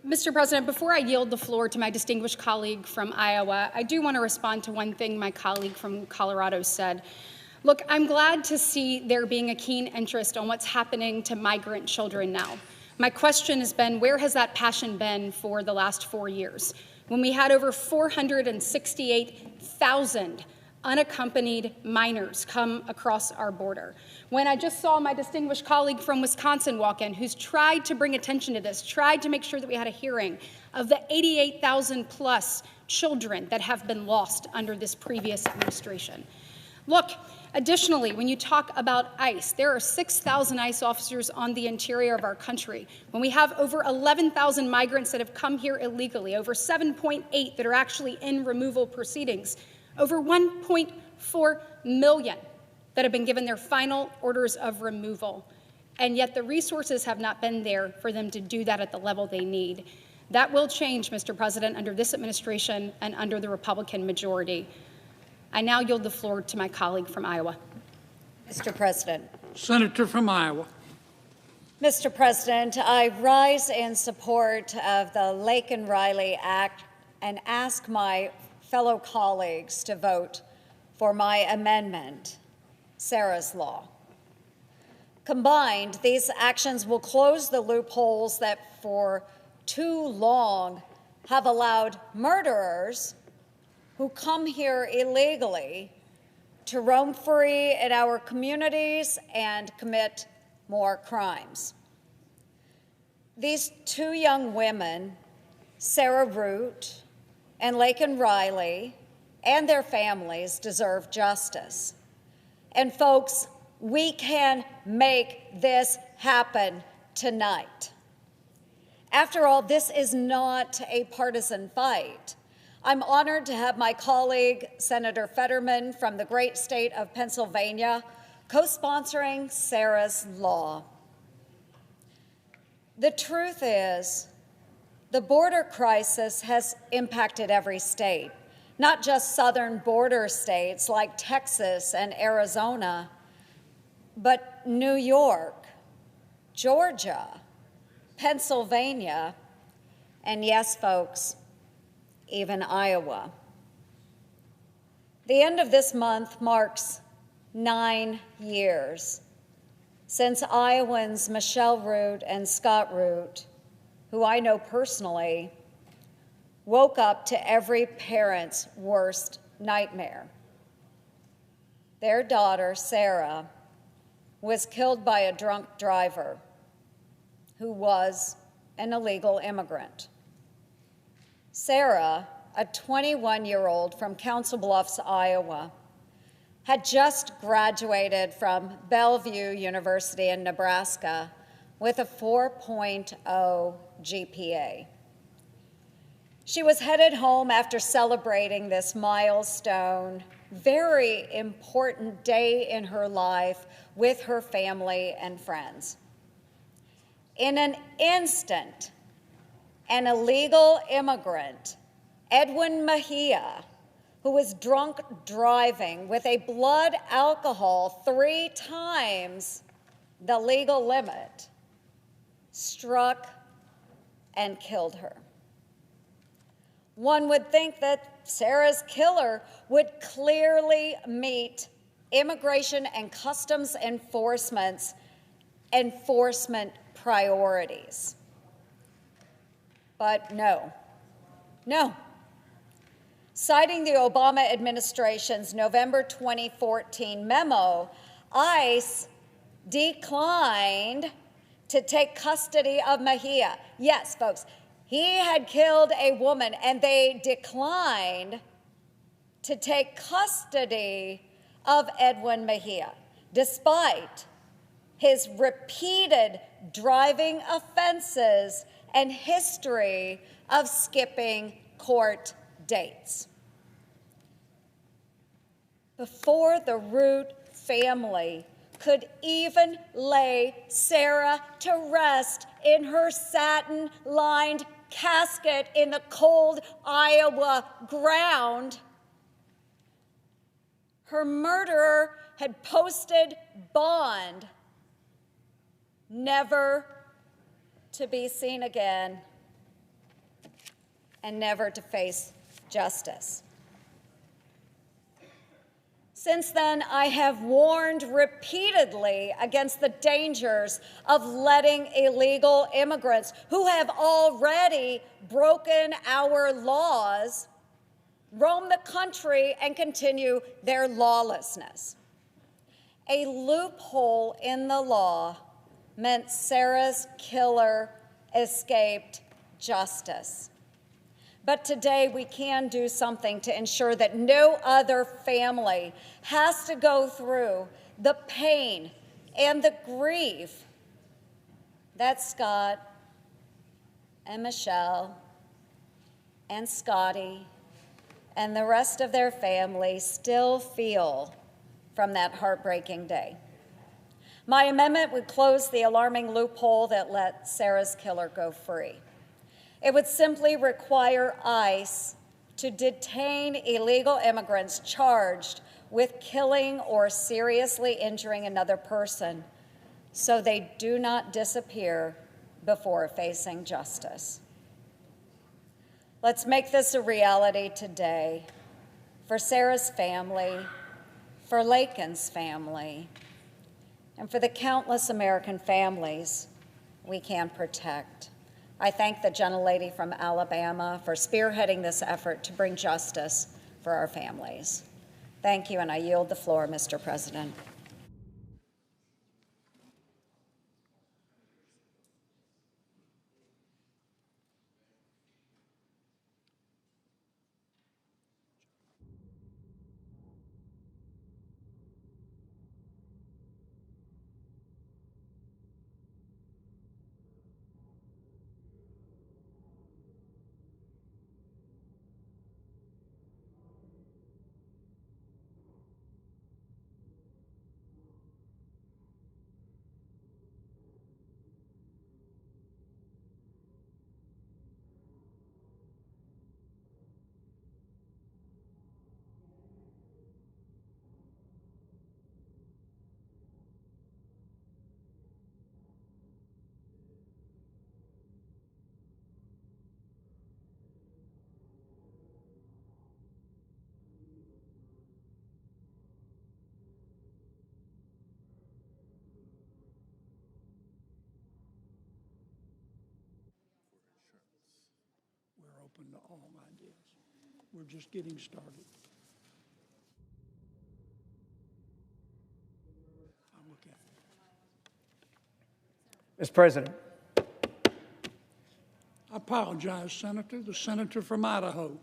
Mr. President, before I yield the floor to my distinguished colleague from Iowa, I do want to respond to one thing my colleague from Colorado said. Look, I'm glad to see there being a keen interest on what's happening to migrant children now. My question has been, where has that passion been for the last 4 years? When we had over 468,000 unaccompanied minors come across our border. When I just saw my distinguished colleague from Wisconsin walk in, who's tried to bring attention to this, tried to make sure that we had a hearing of the 88,000 plus children that have been lost under this previous administration. Look, Additionally, when you talk about ICE, there are 6,000 ICE officers on the interior of our country. When we have over 11,000 migrants that have come here illegally, over 7.8 that are actually in removal proceedings, over 1.4 million that have been given their final orders of removal. And yet the resources have not been there for them to do that at the level they need. That will change, Mr. President, under this administration and under the Republican majority. I now yield the floor to my colleague from Iowa. Mr. President. Senator from Iowa. Mr. President, I rise in support of the Laken-Riley Act and ask my fellow colleagues to vote for my amendment, Sarah's Law. Combined, these actions will close the loopholes that for too long have allowed murderers who come here illegally to roam free in our communities and commit more crimes. These two young women, Sarah Root and Laken Riley, and their families deserve justice. And folks, we can make this happen tonight. After all, this is not a partisan fight. I'm honored to have my colleague, Senator Fetterman from the great state of Pennsylvania, co-sponsoring Sarah's Law. The truth is, the border crisis has impacted every state, not just southern border states like Texas and Arizona, but New York, Georgia, Pennsylvania, and yes, folks, even Iowa. The end of this month marks 9 years since Iowans Michelle Root and Scott Root, who I know personally, woke up to every parent's worst nightmare. Their daughter, Sarah, was killed by a drunk driver who was an illegal immigrant. Sarah, a 21-year-old from Council Bluffs, Iowa, had just graduated from Bellevue University in Nebraska with a 4.0 GPA. She was headed home after celebrating this milestone, very important day in her life with her family and friends. In an instant, an illegal immigrant, Edwin Mejia, who was drunk driving with a blood alcohol 3 times the legal limit, struck and killed her. One would think that Sarah's killer would clearly meet Immigration and Customs Enforcement's enforcement priorities. But no. Citing the Obama administration's November 2014 memo, ICE declined to take custody of Mejia. Yes, folks, he had killed a woman, and they declined to take custody of Edwin Mejia, despite his repeated driving offenses and history of skipping court dates. Before the Root family could even lay Sarah to rest in her satin-lined casket in the cold Iowa ground, her murderer had posted bond, never to be seen again and never to face justice. Since then, I have warned repeatedly against the dangers of letting illegal immigrants who have already broken our laws roam the country and continue their lawlessness. A loophole in the law meant Sarah's killer escaped justice. But today we can do something to ensure that no other family has to go through the pain and the grief that Scott and Michelle and Scotty and the rest of their family still feel from that heartbreaking day. My amendment would close the alarming loophole that let Sarah's killer go free. It would simply require ICE to detain illegal immigrants charged with killing or seriously injuring another person so they do not disappear before facing justice. Let's make this a reality today for Sarah's family, for Lakin's family, and for the countless American families we can protect. I thank the gentlelady from Alabama for spearheading this effort to bring justice for our families. Thank you, and I yield the floor, Mr. President. We're open to all ideas. We're just getting started. I'll look at it. Mr. President. I apologize, Senator. The senator from Idaho.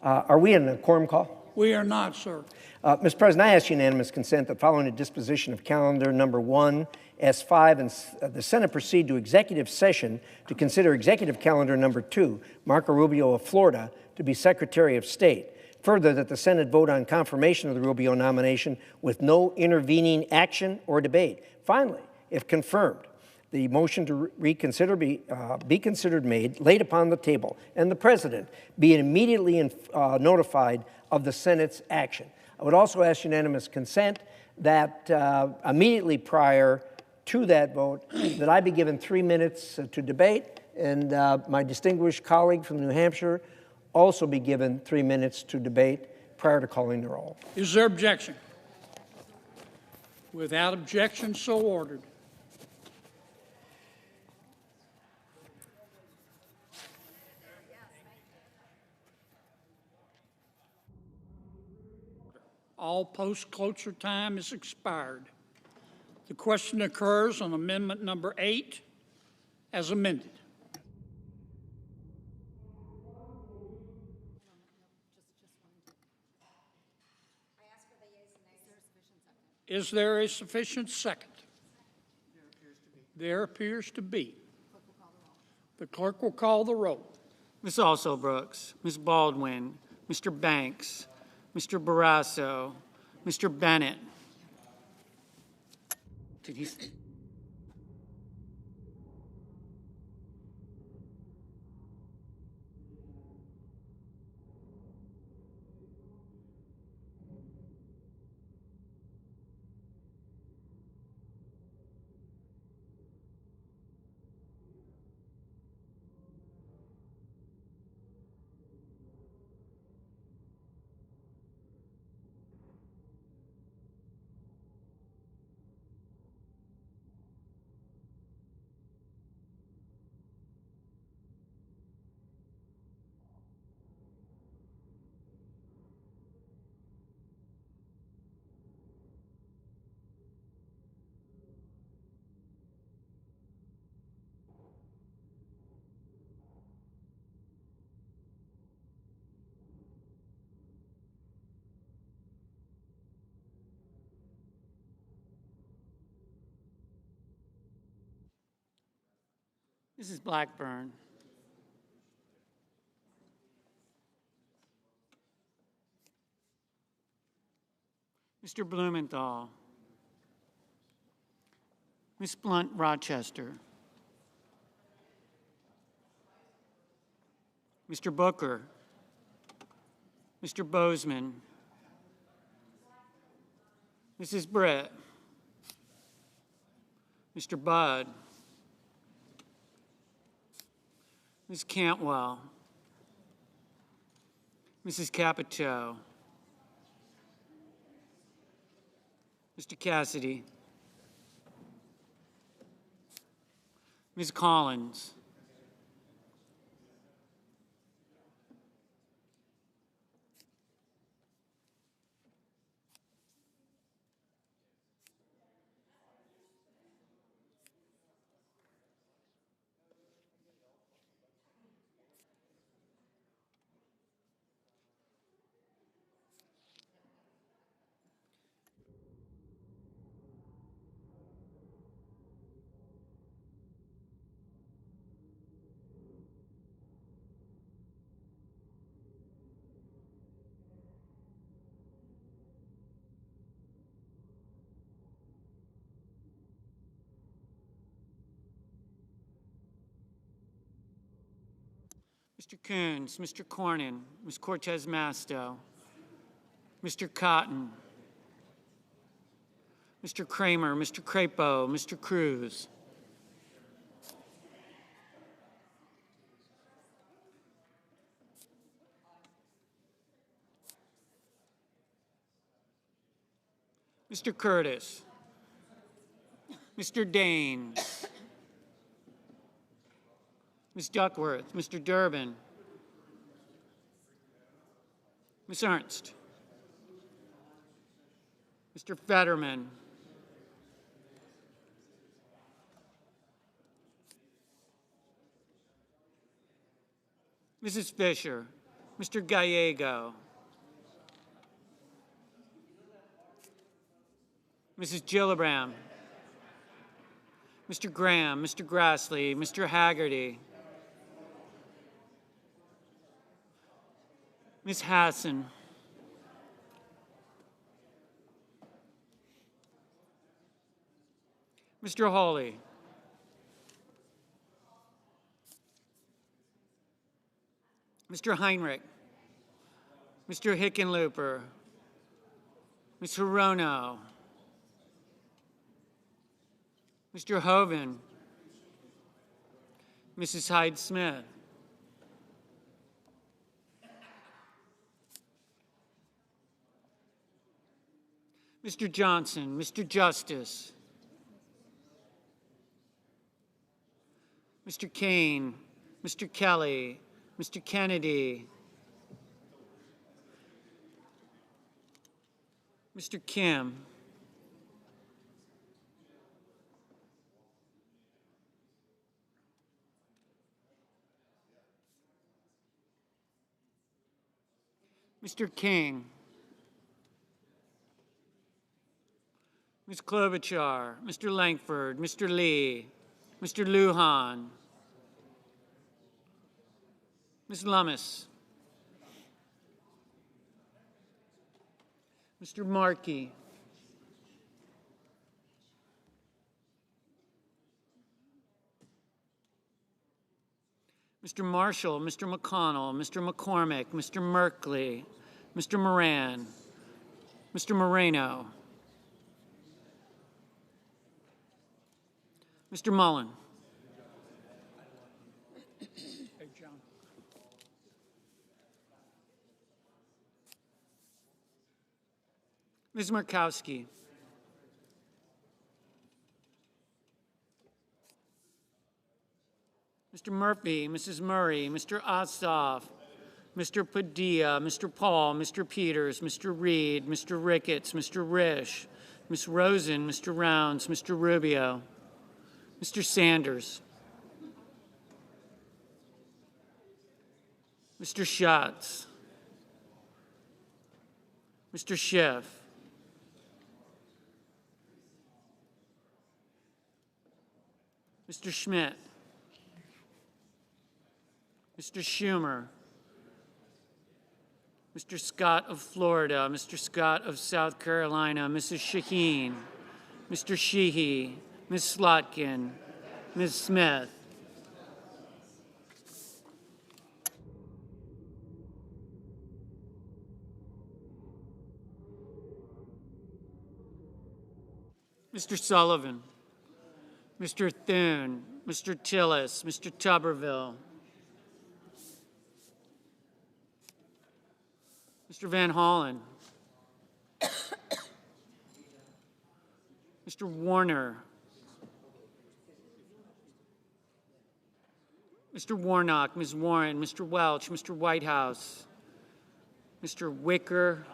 Are we in a quorum call? We are not, sir. Mr. President, I ask unanimous consent that following the disposition of calendar number 1, S5, and the Senate proceed to executive session to consider executive calendar number 2, Marco Rubio of Florida, to be Secretary of State. Further, that the Senate vote on confirmation of the Rubio nomination with no intervening action or debate. Finally, if confirmed, the motion to reconsider be considered made, laid upon the table, and the President be immediately notified of the Senate's action. I would also ask unanimous consent that immediately prior to that vote, that I be given 3 minutes to debate, and my distinguished colleague from New Hampshire also be given 3 minutes to debate prior to calling the roll. Is there objection? Without objection, so ordered. All post-cloture time is expired. The question occurs on amendment number 8 as amended. Is there a sufficient second? There appears to be. The clerk will call the roll. Ms. Alsobrooks, Ms. Baldwin, Mr. Banks, Mr. Barrasso, Mr. Bennett. Did he? Mrs. Blackburn. Mr. Blumenthal. Ms. Blunt Rochester. Mr. Booker. Mr. Bozeman. Mrs. Britt. Mr. Budd. Ms. Cantwell. Mrs. Capito. Mr. Cassidy. Ms. Collins. Mr. Coons, Mr. Cornyn, Ms. Cortez Masto, Mr. Cotton, Mr. Kramer, Mr. Crapo, Mr. Cruz. Mr. Curtis, Mr. Dane, Ms. Duckworth, Mr. Durbin, Ms. Ernst, Mr. Fetterman, Mrs. Fisher, Mr. Gallego, Mrs. Gillibrand, Mr. Graham, Mr. Grassley, Mr. Haggerty, Ms. Hassan, Mr. Hawley, Mr. Heinrich, Mr. Hickenlooper, Ms. Hirono, Mr. Hoven, Mrs. Hyde-Smith, Mr. Johnson, Mr. Justice, Mr. Kane, Mr. Kelly, Mr. Kennedy, Mr. Kim, Mr. King, Ms. Klobuchar, Mr. Langford, Mr. Lee, Mr. Lujan, Ms. Lummis, Mr. Markey, Mr. Marshall, Mr. McConnell, Mr. McCormick, Mr. Merkley, Mr. Moran, Mr. Moreno, Mr. Mullen. Hey, John. Ms. Murkowski. Mr. Murphy, Mrs. Murray, Mr. Ossoff, Mr. Padilla, Mr. Paul, Mr. Peters, Mr. Reed, Mr. Ricketts, Mr. Risch, Ms. Rosen, Mr. Rounds, Mr. Rubio, Mr. Sanders, Mr. Schatz, Mr. Schiff, Mr. Schmidt, Mr. Schumer, Mr. Scott of Florida, Mr. Scott of South Carolina, Mrs. Shaheen, Mr. Sheehy, Ms. Slotkin, Ms. Smith, Mr. Sullivan, Mr. Thune, Mr. Tillis, Mr. Tuberville, Mr. Van Hollen, Mr. Warner, Mr. Warnock, Ms. Warren, Mr. Welch, Mr. Whitehouse, Mr. Wicker,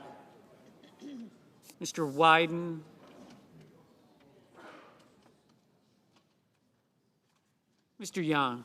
Mr. Wyden, Mr. Young.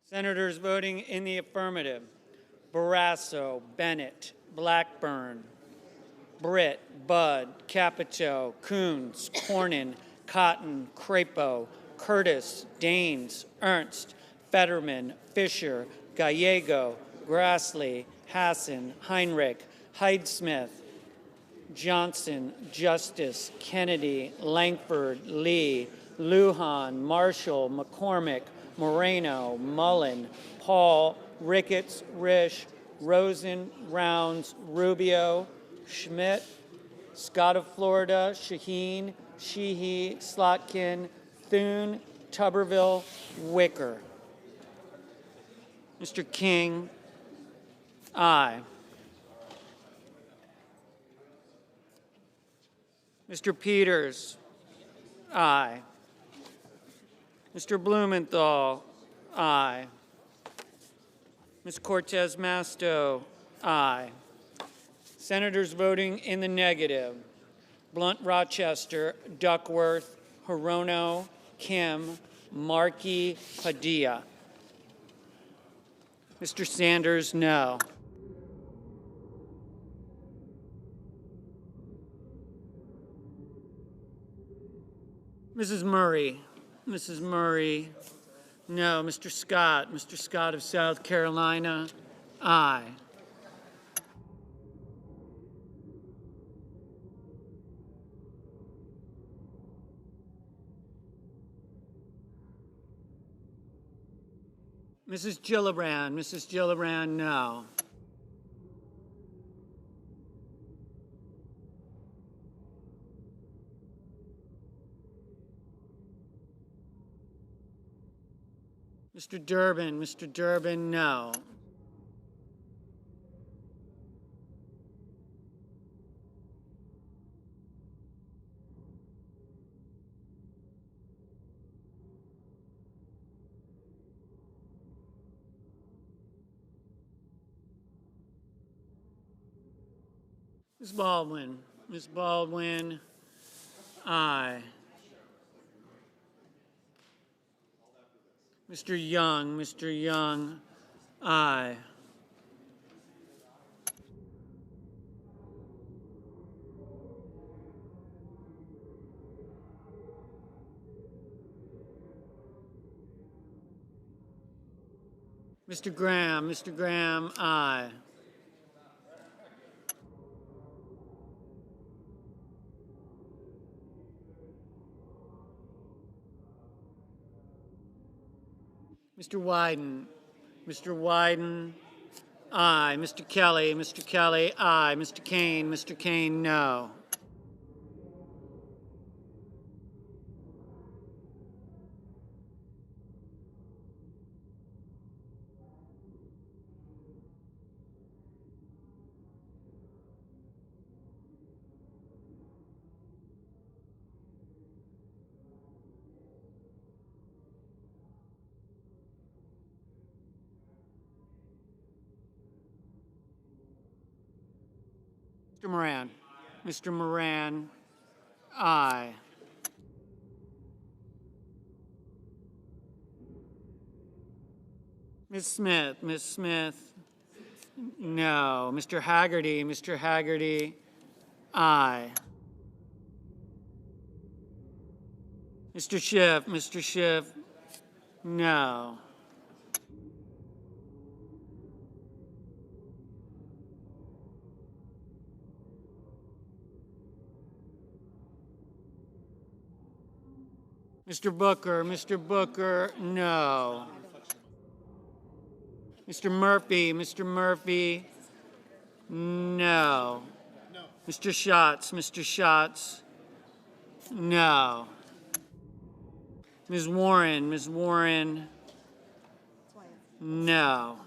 Senators voting in the affirmative: Barrasso, Bennett, Blackburn, Britt, Budd, Capito, Coons, Cornyn, Cotton, Crapo, Curtis, Daines, Ernst, Fetterman, Fisher, Gallego, Grassley, Hassan, Heinrich, Hyde-Smith, Johnson, Justice, Kennedy, Langford, Lee, Lujan, Marshall, McCormick, Moreno, Mullen, Paul, Ricketts, Risch, Rosen, Rounds, Rubio, Schmidt, Scott of Florida, Shaheen, Sheehy, Slotkin, Thune, Tuberville, Wicker. Mr. King, aye. Mr. Peters? Aye. Mr. Blumenthal? Aye. Ms. Cortez Masto? Aye. Senators voting in the negative: Blunt Rochester, Duckworth, Hirono, Kim, Markey, Padilla. Mr. Sanders, no. Mrs. Murray? Mrs. Murray, no. Mr. Scott? Mr. Scott of South Carolina? Aye. Mrs. Gillibrand? Mrs. Gillibrand, no. Mr. Durbin? Mr. Durbin, no. Ms. Baldwin? Ms. Baldwin, aye. Mr. Young? Mr. Young, aye. Mr. Graham? Mr. Graham, aye. Mr. Wyden? Mr. Wyden, aye. Mr. Kelly? Mr. Kelly, aye. Mr. Kane? Mr. Kane, no. Mr. Moran? Mr. Moran, aye. Ms. Smith? Ms. Smith, no. Mr. Haggerty? Mr. Haggerty, aye. Mr. Schiff? Mr. Schiff, no. Mr. Booker? Mr. Booker, no. Mr. Murphy? Mr. Murphy, no. Mr. Schatz? Mr. Schatz, no. Ms. Warren? Ms. Warren, no.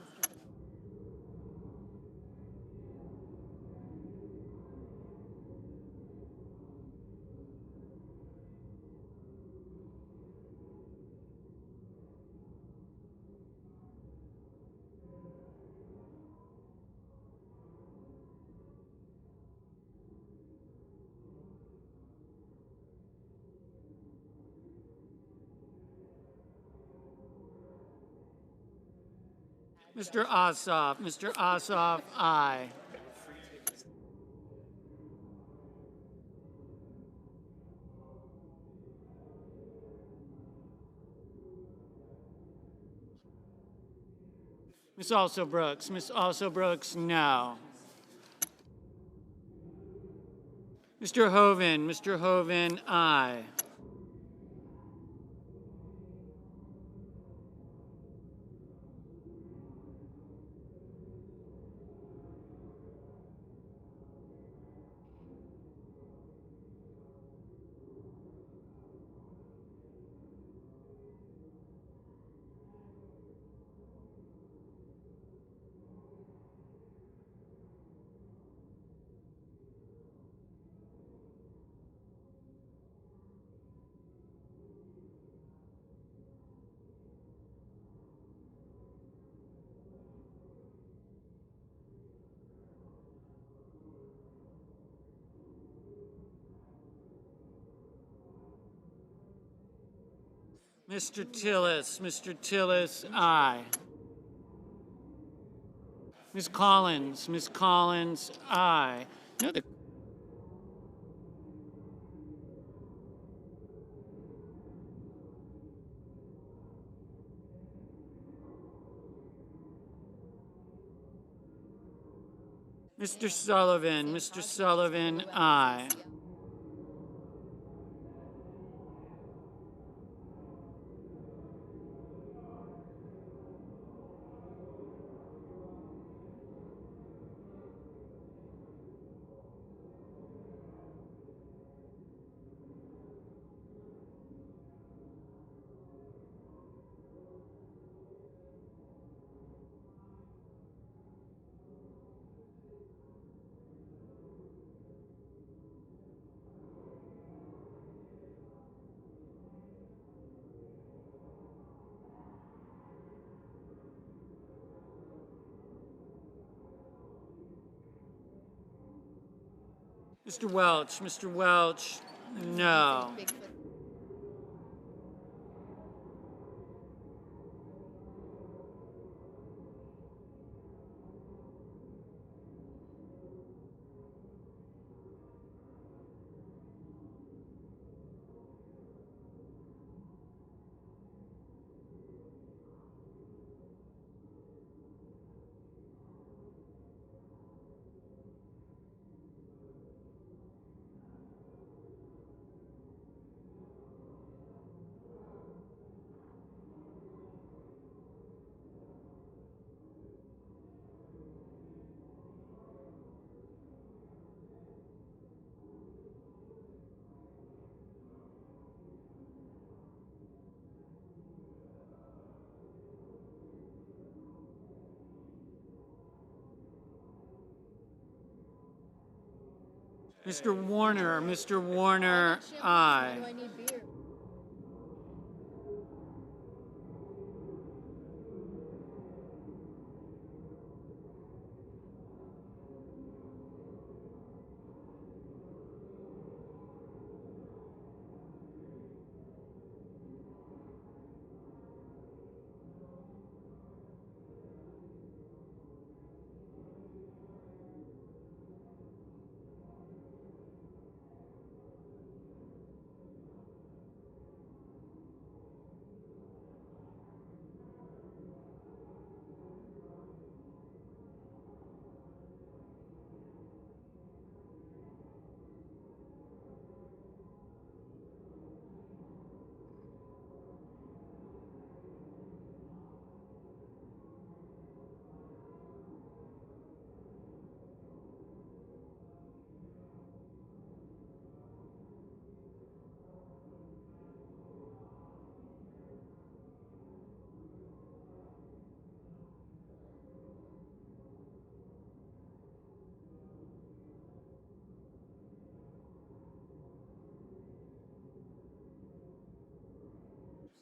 Mr. Ossoff? Mr. Ossoff, aye. Ms. Also Brooks? Ms. Also Brooks, no. Mr. Hoven? Mr. Hoven, aye. Mr. Tillis, aye. Ms. Collins, aye. No, the Mr. Sullivan, aye. Mr. Welch, no. Mr. Warner, aye.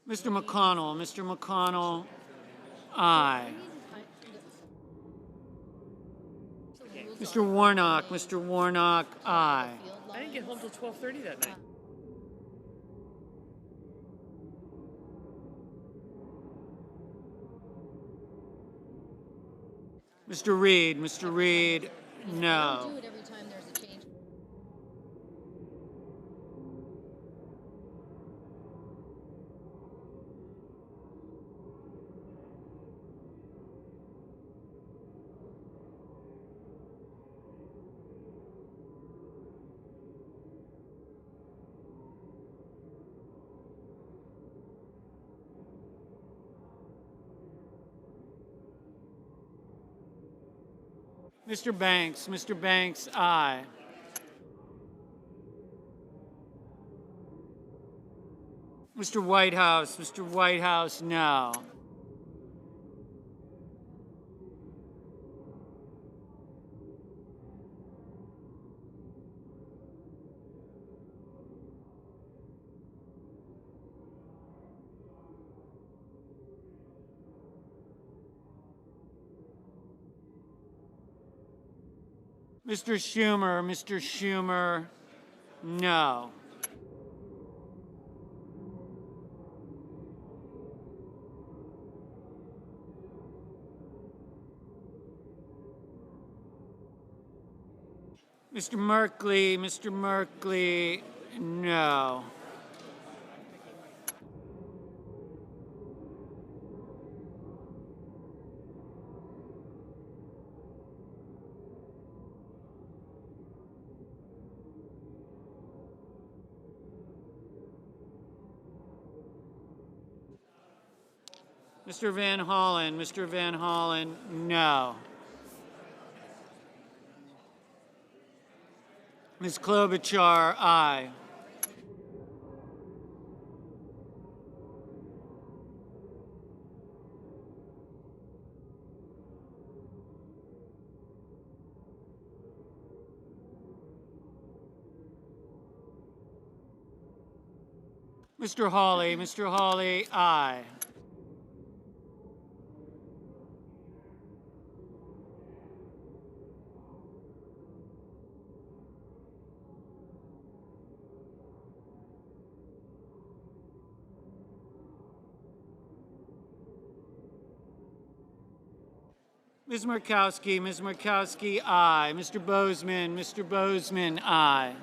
Mr. McConnell, aye. Mr. Warnock, aye. I didn't get home till 12:30 that night. Mr. Reed, no. Mr. Banks, aye. Mr. Whitehouse, no. Mr. Schumer, no. Mr. Merkley, no. Mr. Van Hollen, no. Ms. Klobuchar, aye. Mr. Hawley, aye. Ms. Murkowski, aye. Mr. Bozeman, aye.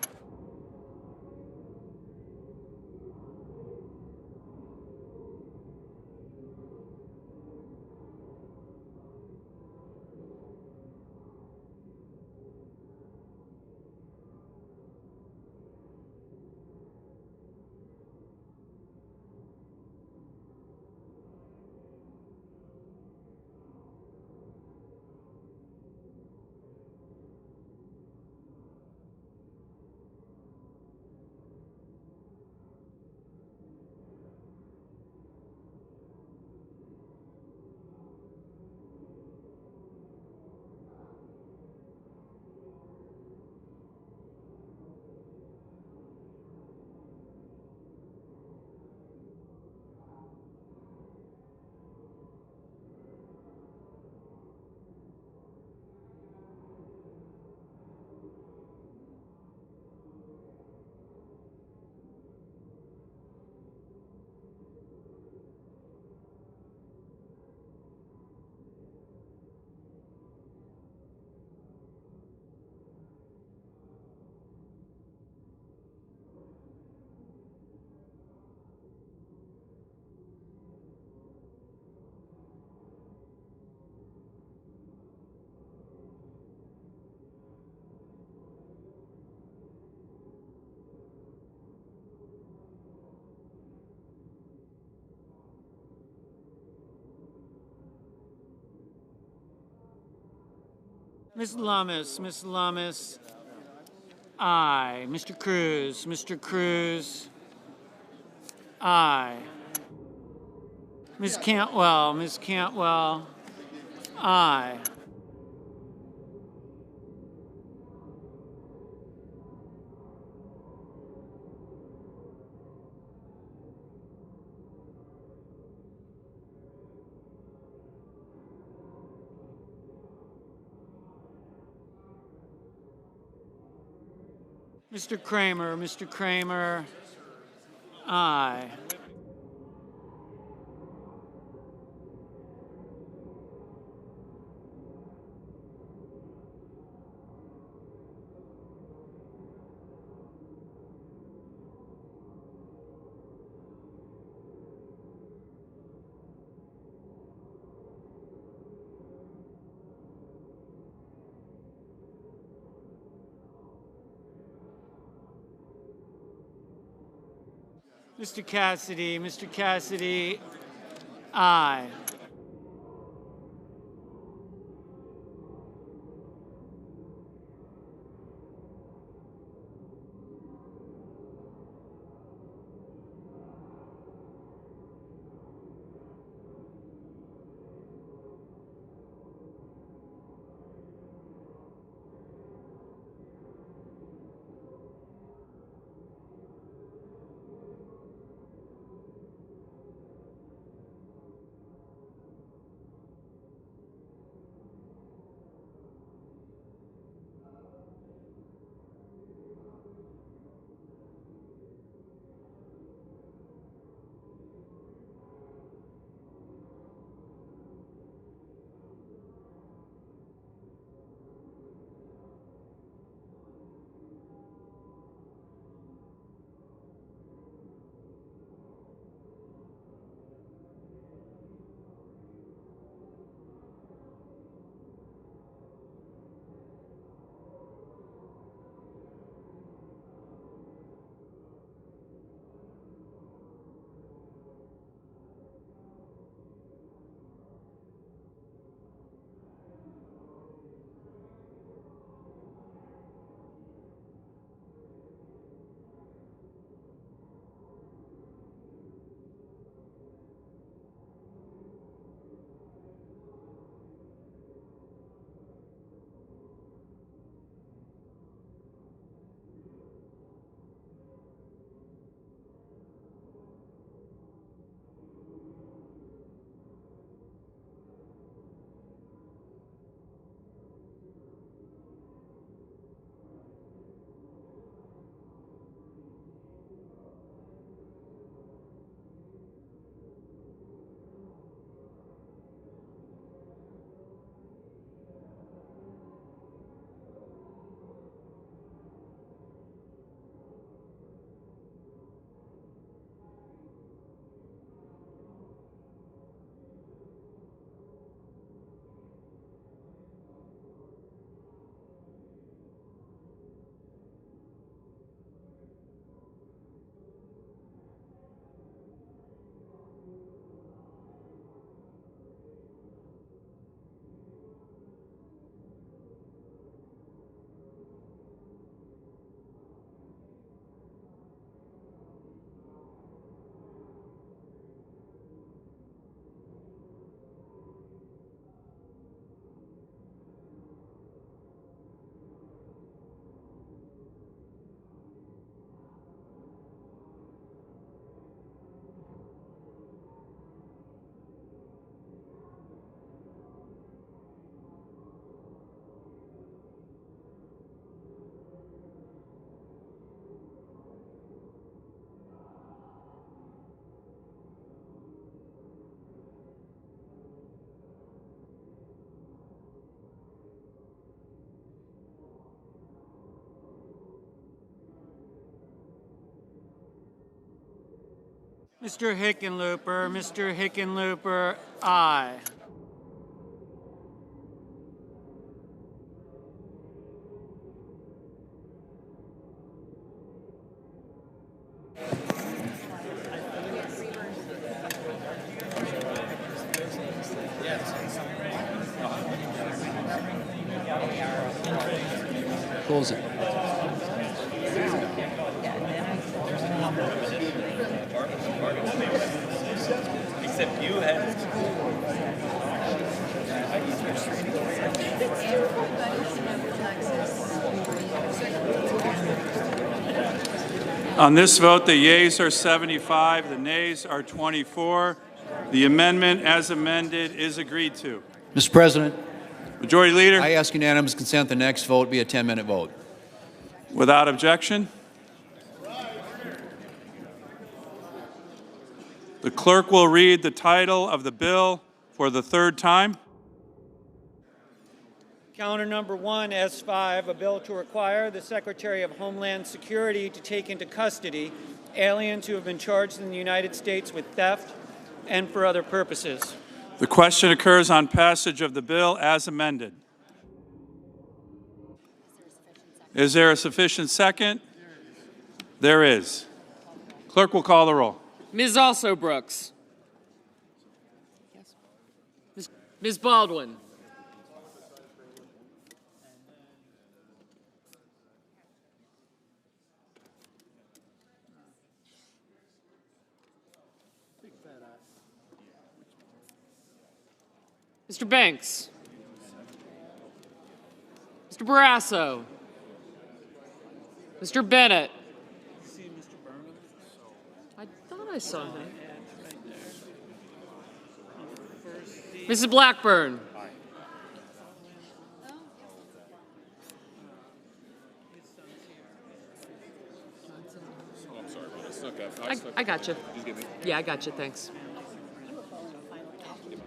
Ms. Lummis, aye. Mr. Cruz, aye. Ms. Cantwell, aye. Mr. Kramer, aye. Mr. Cassidy, aye. Mr. Hickenlooper, aye. Close it. Except you had. On this vote, the yeas are 75, the nays are 24. The amendment as amended is agreed to. Mr. President, Majority Leader, I ask unanimous consent the next vote be a 10-minute vote. without objection. The clerk will read the title of the bill for the third time. Calendar number 1, S5, a bill to require the Secretary of Homeland Security to take into custody aliens who have been charged in the United States with theft and for other purposes. The question occurs on passage of the bill as amended. Is there a sufficient second? There is. Clerk will call the roll. Ms. Also Brooks. Ms. Baldwin. Mr. Banks. Mr. Barrasso. Mr. Bennett. I thought I saw him. Mrs. Blackburn. I got you. Yeah, I got you. Thanks.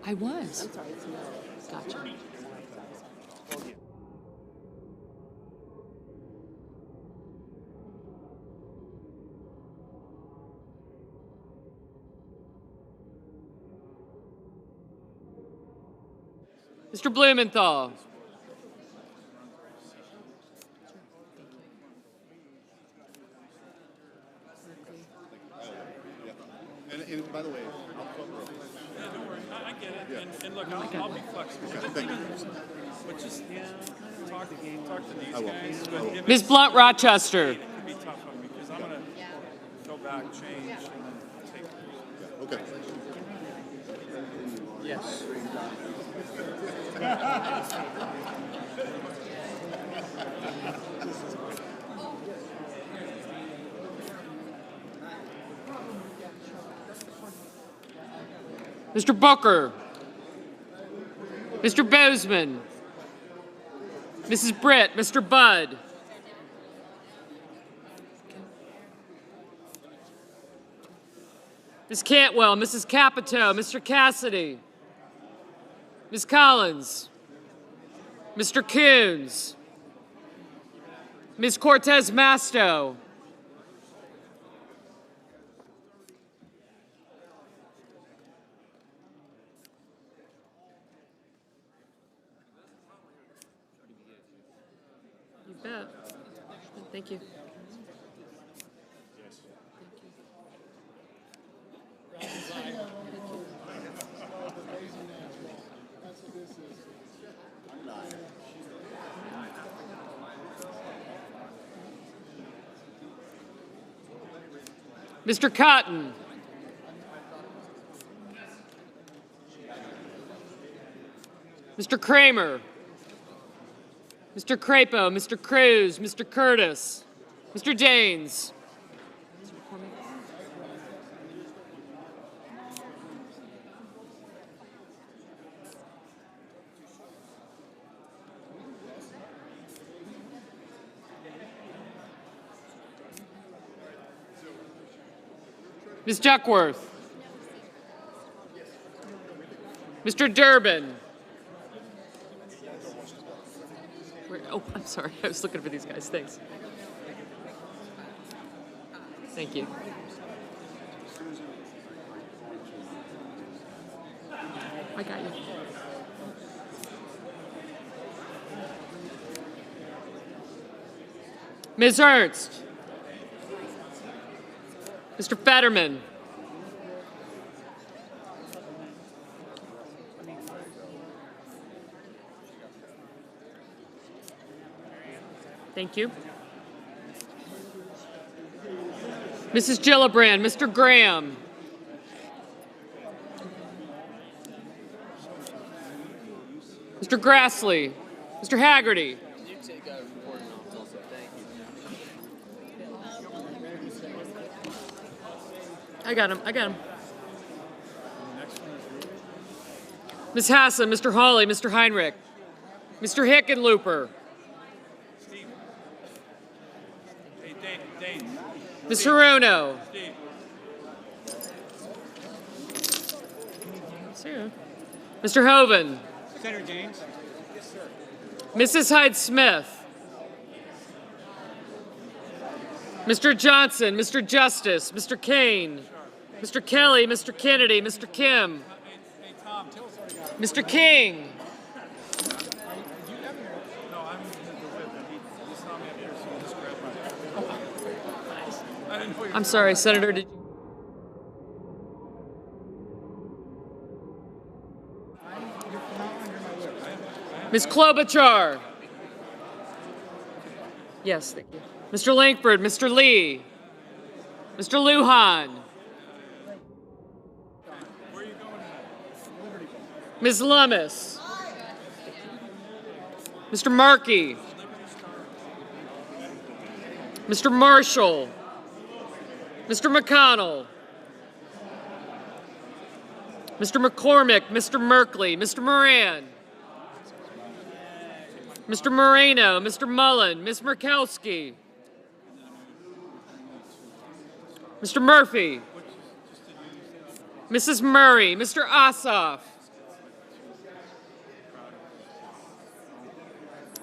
I was. Gotcha. Mr. Blumenthal. And by the way, I get it. And look, I'll be flexible. But just, talk to these guys. But if Ms. Blunt Rochester. it can be tough on me because I'm going to go back, change, and then take it. okay. Yes. Mr. Booker. Mr. Bozeman. Mrs. Britt. Mr. Budd. Ms. Cantwell. Mrs. Capito. Mr. Cassidy. Ms. Collins. Mr. Coons. Ms. Cortez Masto. You bet. Thank you. Mr. Cotton. Mr. Kramer. Mr. Crapo, Mr. Cruz, Mr. Curtis, Mr. Daines. Ms. Duckworth. Mr. Durbin. Oh, I'm sorry. I was looking for these guys. Thanks. Thank you. I got you. Ms. Ernst. Mr. Fetterman. Thank you. Mrs. Gillibrand, Mr. Graham. Mr. Grassley, Mr. Haggerty. I got him. Ms. Hassan, Mr. Hawley, Mr. Heinrich, Mr. Hickenlooper. Ms. Hirono. Mr. Hoven. Senator James. Yes, sir. Mrs. Hyde-Smith. Mr. Johnson, Mr. Justice, Mr. Kane, Mr. Kelly, Mr. Kennedy, Mr. Kim, Mr. King. I'm sorry, Senator, did you? Ms. Klobuchar. Yes, thank you. Mr. Langford, Mr. Lee, Mr. Lujan. Ms. Lummis. Mr. Markey. Mr. Marshall. Mr. McConnell. Mr. McCormick, Mr. Merkley, Mr. Moran. Mr. Moreno, Mr. Mullen, Ms. Murkowski. Mr. Murphy. Mrs. Murray, Mr. Ossoff.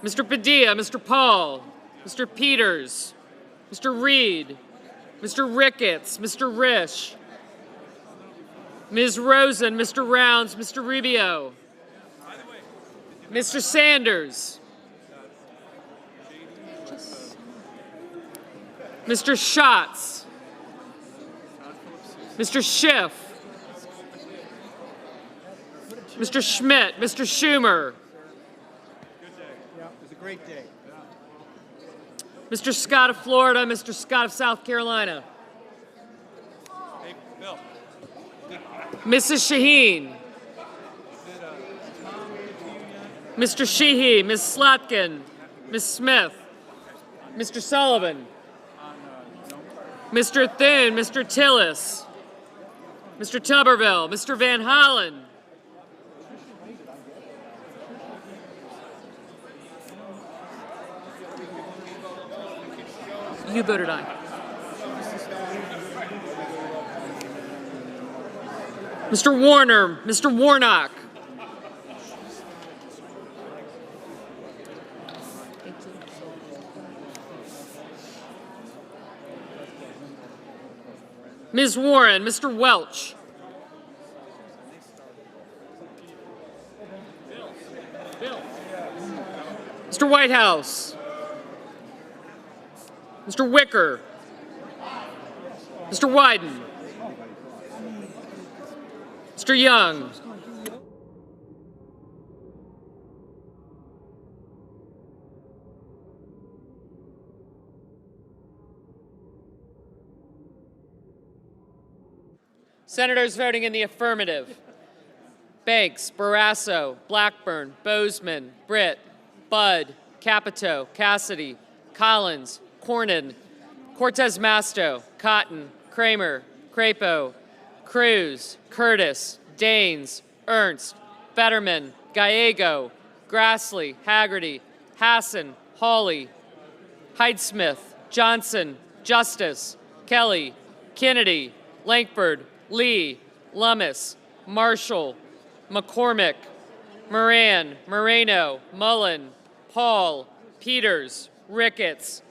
Mr. Padilla, Mr. Paul, Mr. Peters, Mr. Reed, Mr. Ricketts, Mr. Risch, Ms. Rosen, Mr. Rounds, Mr. Rubio, Mr. Sanders, Mr. Schatz, Mr. Schiff, Mr. Schmidt, Mr. Schumer, It was a great day. Mr. Scott of Florida, Mr. Scott of South Carolina, Hey, Bill. Mrs. Shaheen, Mr. Sheehy, Ms. Slotkin, Ms. Smith, Mr. Sullivan, Mr. Thune, Mr. Tillis, Mr. Tuberville, Mr. Van Hollen, you voted aye. Mr. Warner, Mr. Warnock. Ms. Warren, Mr. Welch. Mr. Whitehouse. Mr. Wicker. Mr. Wyden. Mr. Young. Senators voting in the affirmative: Banks, Barrasso, Blackburn, Bozeman, Britt, Budd, Capito, Cassidy, Collins, Cornyn, Cortez Masto, Cotton, Kramer, Crapo, Cruz, Curtis, Daines, Ernst, Fetterman, Gallego, Grassley, Haggerty, Hassan, Hawley, Hyde-Smith, Johnson, Justice, Kelly, Kennedy, Langford, Lee, Lummis, Marshall, McCormick, Moran, Moreno, Mullen, Paul, Peters, Ricketts,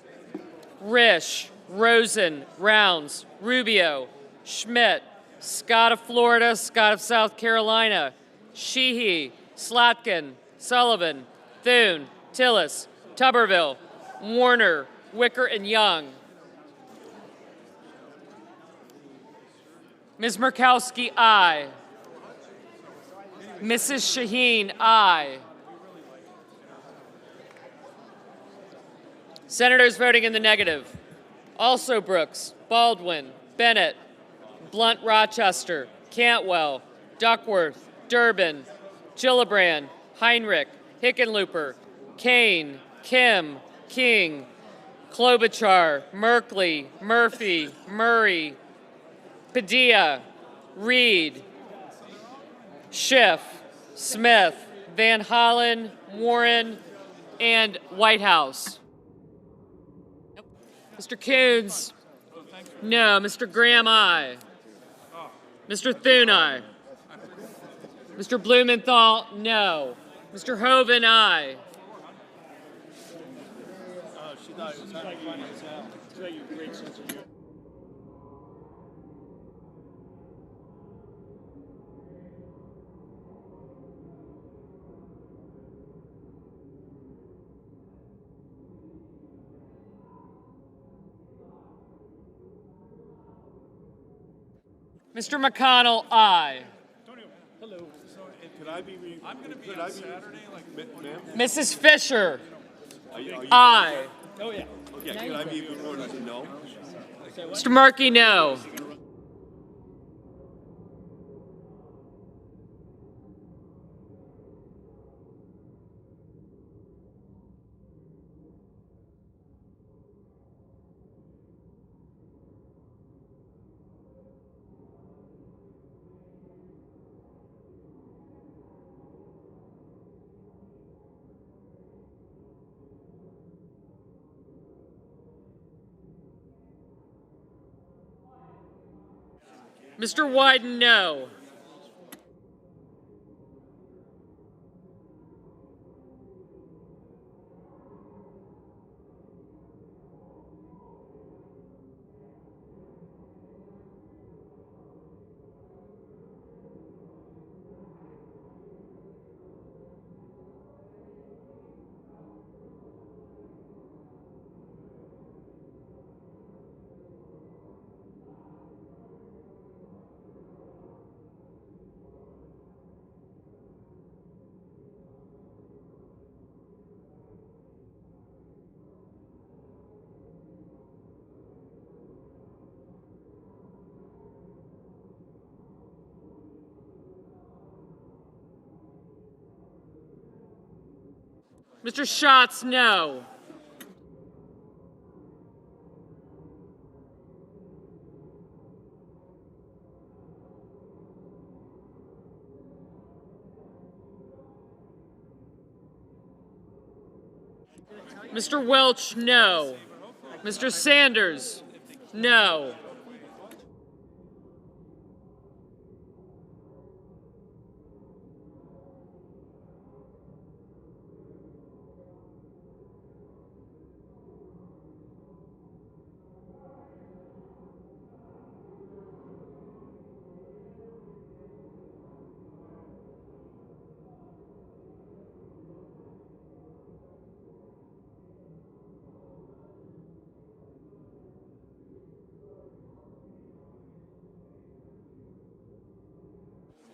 Risch, Rosen, Rounds, Rubio, Schmidt, Scott of Florida, Scott of South Carolina, Sheehy, Slotkin, Sullivan, Thune, Tillis, Tuberville, Warner, Wicker, and Young. Ms. Murkowski, aye. Mrs. Shaheen, aye. Senators voting in the negative. Also Brooks, Baldwin, Bennett, Blunt Rochester, Cantwell, Duckworth, Durbin, Gillibrand, Heinrich, Hickenlooper, Kane, Kim, King, Klobuchar, Merkley, Murphy, Murray, Padilla, Reed, Schiff, Smith, Van Hollen, Warren, and Whitehouse. Mr. Coons, no. Mr. Graham, aye. Mr. Thune, aye. Mr. Blumenthal, no. Mr. Hoven, aye. She thought it was funny as hell. She thought you had a great sense of humor. Mr. McConnell, aye. Hello. So, could I be? I'm going to be on Saturday, ma'am. Mrs. Fisher, Are you aye. Oh yeah. Okay. Could I be reported as a no? Mr. Markey, no. Mr. Wyden, no. Mr. Schatz, no. Mr. Welch, no. Mr. Sanders, no.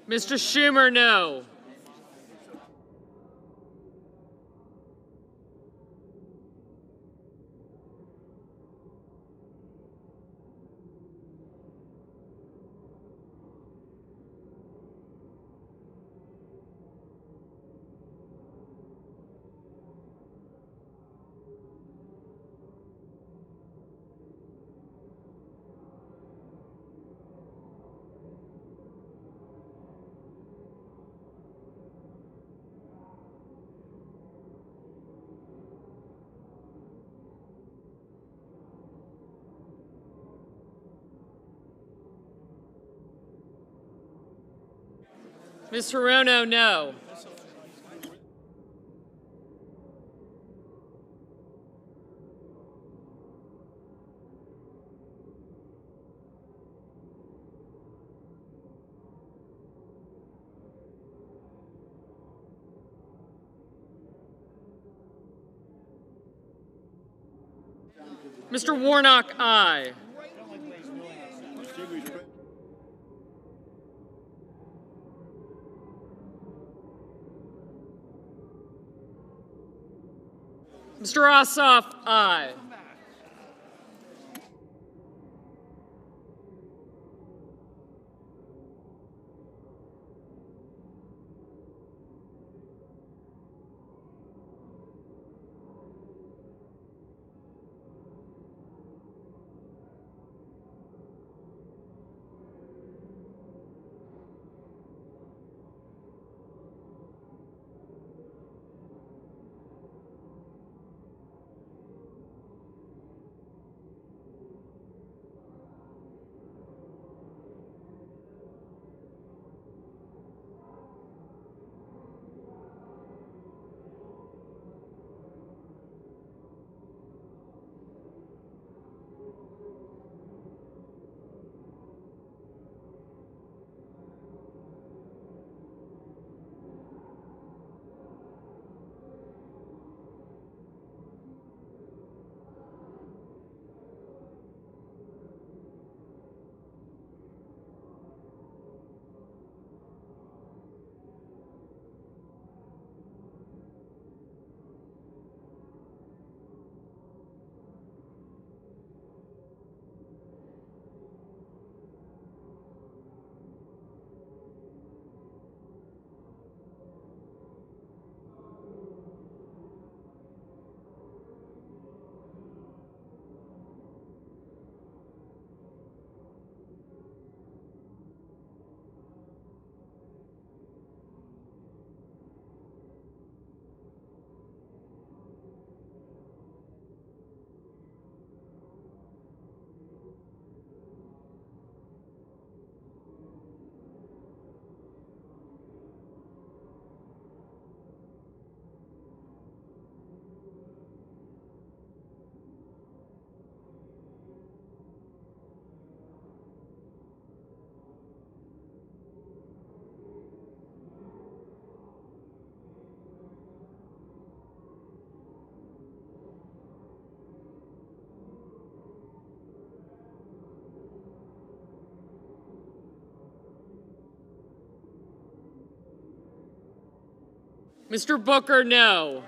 Mr. Schumer, no. Ms. Hirono, no. Mr. Warnock, aye. Mr. Ossoff, aye. Mr. Booker, no.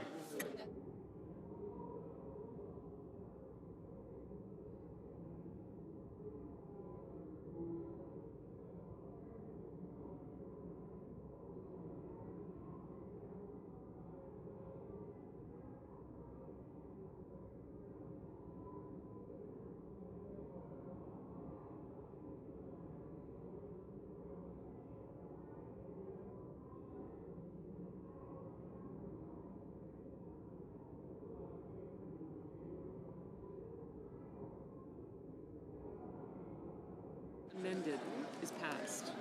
Amended is passed.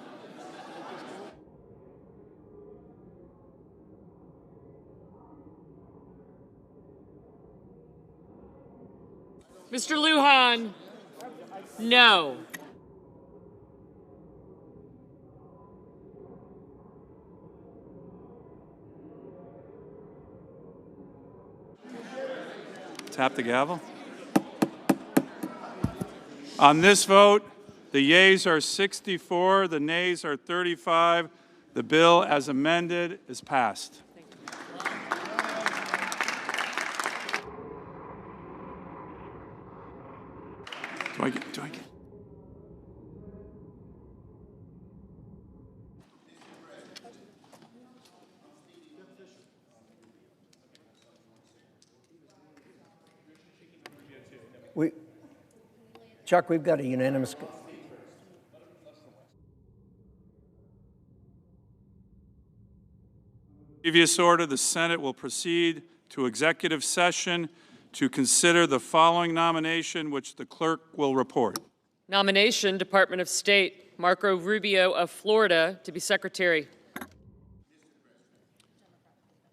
Mr. Lujan, no. Tap the gavel. On this vote, the yeas are 64, the nays are 35. The bill as amended is passed. Do I get? Chuck, we've got a unanimous. Previous order, the Senate will proceed to executive session to consider the following nomination, which the clerk will report. Nomination, Department of State, Marco Rubio of Florida to be Secretary.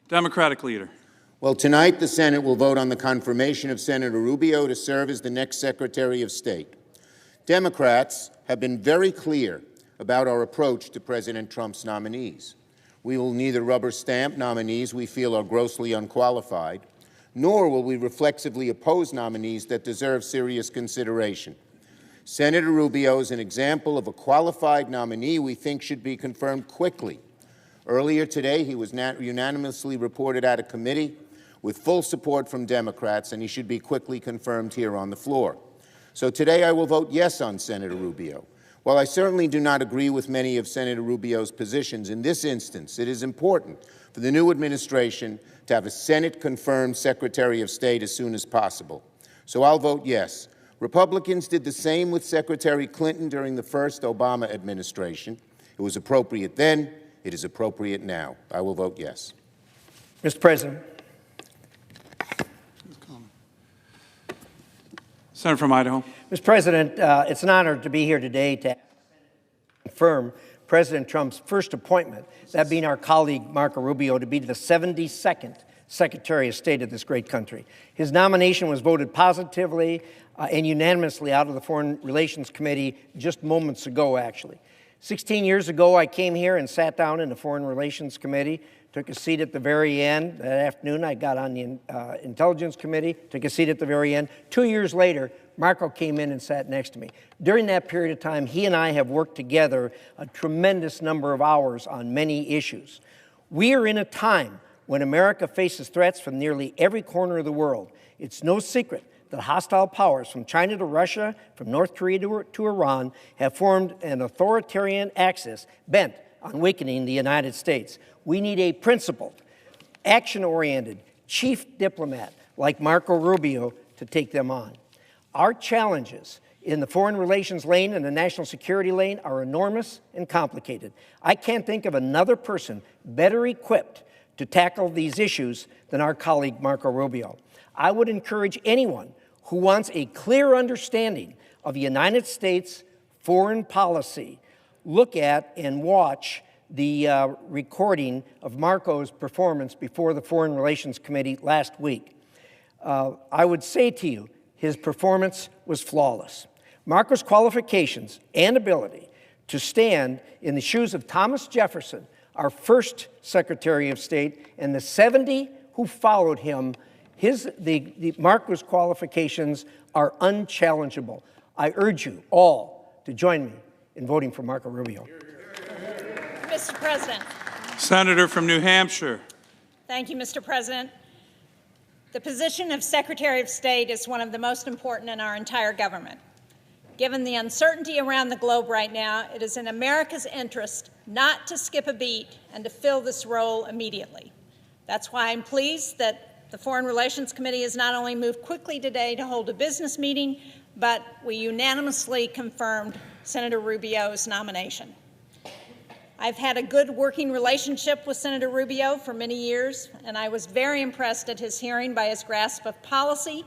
Democratic leader. Well, tonight the Senate will vote on the confirmation of Senator Rubio to serve as the next Secretary of State. Democrats have been very clear about our approach to President Trump's nominees. We will neither rubber stamp nominees we feel are grossly unqualified, nor will we reflexively oppose nominees that deserve serious consideration. Senator Rubio is an example of a qualified nominee we think should be confirmed quickly. Earlier today, he was unanimously reported out of committee with full support from Democrats, and he should be quickly confirmed here on the floor. So today I will vote yes on Senator Rubio. While I certainly do not agree with many of Senator Rubio's positions, in this instance, it is important for the new administration to have a Senate-confirmed Secretary of State as soon as possible. So I'll vote yes. Republicans did the same with Secretary Clinton during the first Obama administration. It was appropriate then. It is appropriate now. I will vote yes. Mr. President. Senator from Idaho. Mr. President, it's an honor to be here today to confirm President Trump's first appointment, that being our colleague Marco Rubio, to be the 72nd Secretary of State of this great country. His nomination was voted positively and unanimously out of the Foreign Relations Committee just moments ago, actually. 16 years ago, I came here and sat down in the Foreign Relations Committee, took a seat at the very end. That afternoon, I got on the Intelligence Committee, took a seat at the very end. 2 years later, Marco came in and sat next to me. During that period of time, he and I have worked together a tremendous number of hours on many issues. We are in a time when America faces threats from nearly every corner of the world. It's no secret that hostile powers from China to Russia, from North Korea to Iran, have formed an authoritarian axis bent on weakening the United States. We need a principled, action-oriented chief diplomat like Marco Rubio to take them on. Our challenges in the foreign relations lane and the national security lane are enormous and complicated. I can't think of another person better equipped to tackle these issues than our colleague Marco Rubio. I would encourage anyone who wants a clear understanding of the United States foreign policy, look at and watch the recording of Marco's performance before the Foreign Relations Committee last week. I would say to you, his performance was flawless. Marco's qualifications and ability to stand in the shoes of Thomas Jefferson, our first Secretary of State, and the 70 who followed him, Marco's qualifications are unchallengeable. I urge you all to join me in voting for Marco Rubio. Mr. President. Senator from New Hampshire. Thank you, Mr. President. The position of Secretary of State is one of the most important in our entire government. Given the uncertainty around the globe right now, it is in America's interest not to skip a beat and to fill this role immediately. That's why I'm pleased that the Foreign Relations Committee has not only moved quickly today to hold a business meeting, but we unanimously confirmed Senator Rubio's nomination. I've had a good working relationship with Senator Rubio for many years, and I was very impressed at his hearing by his grasp of policy.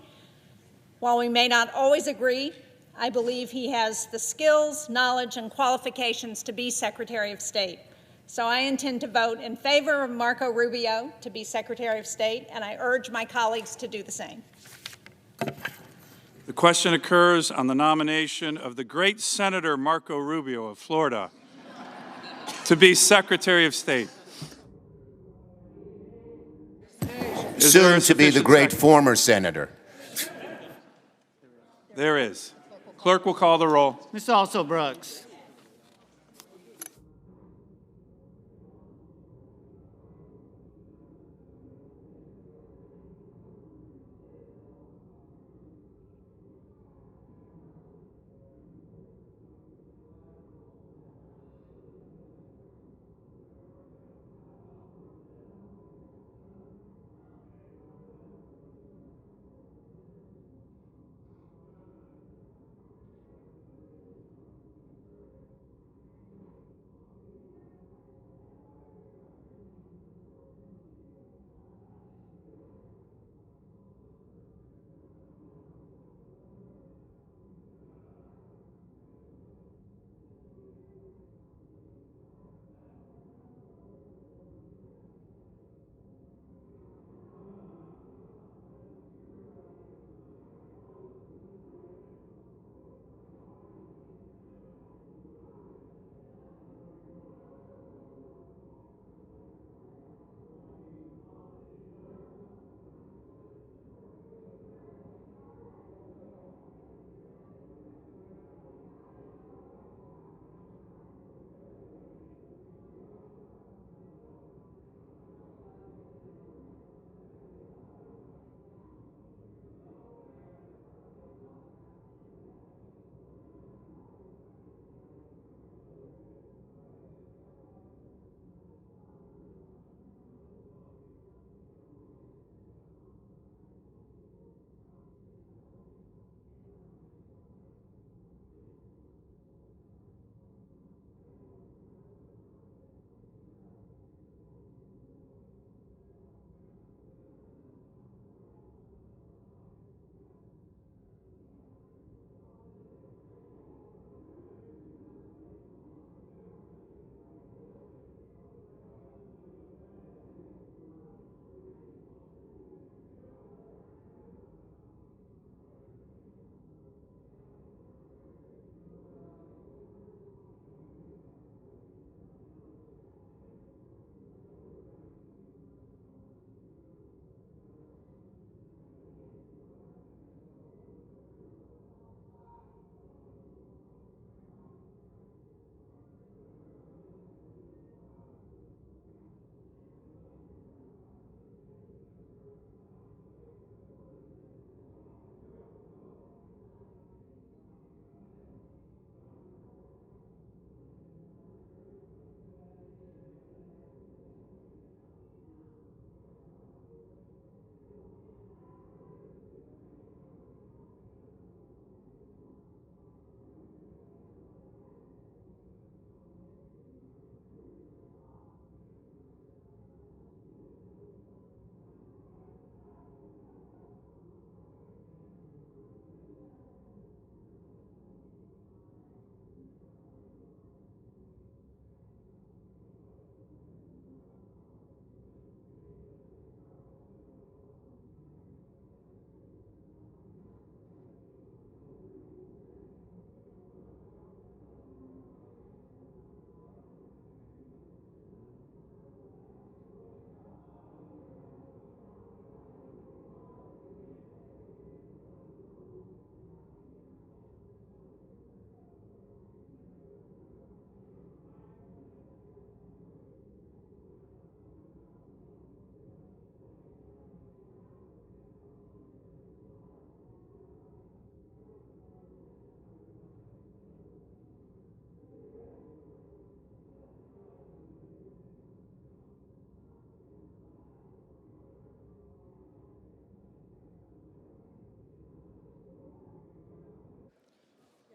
While we may not always agree, I believe he has the skills, knowledge, and qualifications to be Secretary of State. So I intend to vote in favor of Marco Rubio to be Secretary of State, and I urge my colleagues to do the same. The question occurs on the nomination of the great Senator Marco Rubio of Florida to be Secretary of State. Soon to be the great former senator. There is. Clerk will call the roll. Ms. Also Brooks.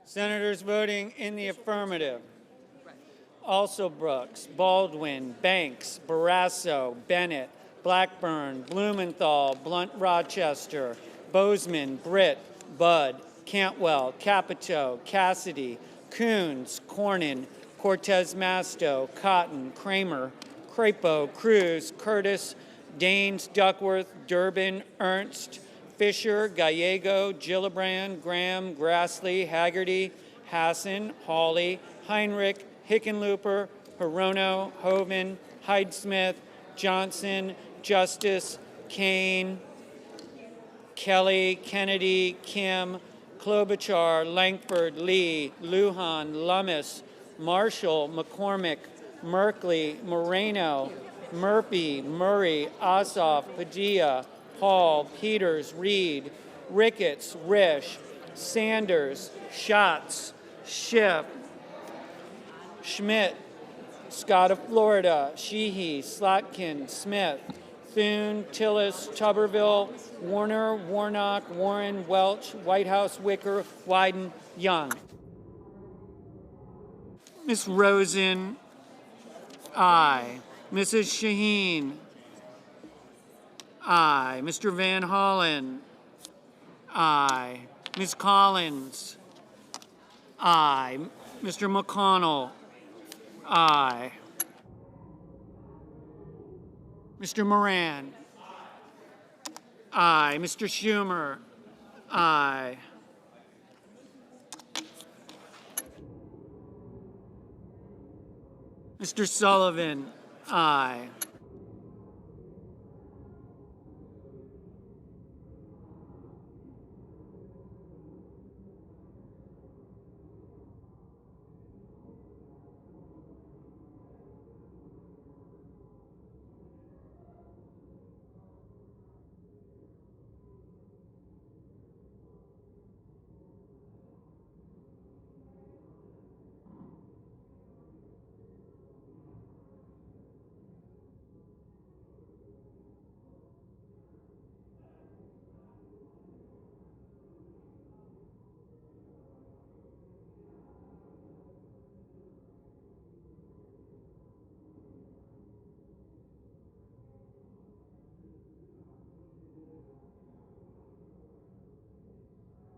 Senators voting in the affirmative: Also Brooks, Baldwin, Banks, Barrasso, Bennett, Blackburn, Blumenthal, Blunt Rochester, Bozeman, Britt, Budd, Cantwell, Capito, Cassidy, Coons, Cornyn, Cortez Masto, Cotton, Kramer, Crapo, Cruz, Curtis, Daines, Duckworth, Durbin, Ernst, Fisher, Gallego, Gillibrand, Graham, Grassley, Haggerty, Hassan, Hawley, Heinrich, Hickenlooper, Hirono, Hovind, Hyde-Smith, Johnson, Justice, Kane, Kelly, Kennedy, Kim, Klobuchar, Langford, Lee, Lujan, Lummis, Marshall, McCormick, Merkley, Moreno, Murphy, Murray, Ossoff, Padilla, Hall, Peters, Reed, Ricketts, Risch, Sanders, Schatz, Schiff, Schmidt, Scott of Florida, Sheehy, Slotkin, Smith, Thune, Tillis, Tuberville, Warner, Warnock, Warren, Welch, Whitehouse, Wicker, Wyden, Young. Ms. Rosen, aye. Mrs. Shaheen, aye. Mr. Van Hollen, aye. Ms. Collins, aye. Mr. McConnell, aye. Mr. Moran, aye. Mr. Schumer, aye. Mr. Sullivan, aye.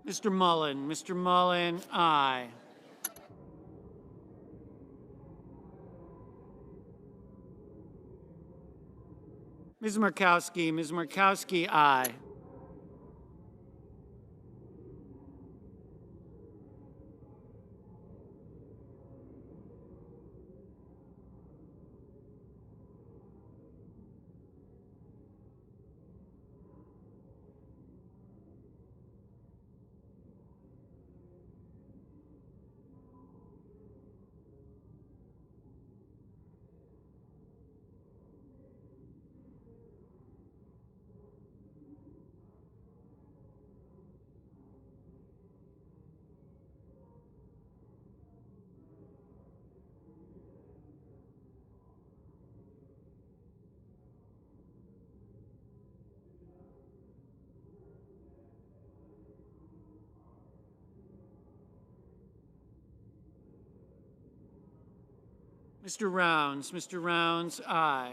Mr. Mullen, aye. Ms. Murkowski, aye. Mr. Rounds, aye.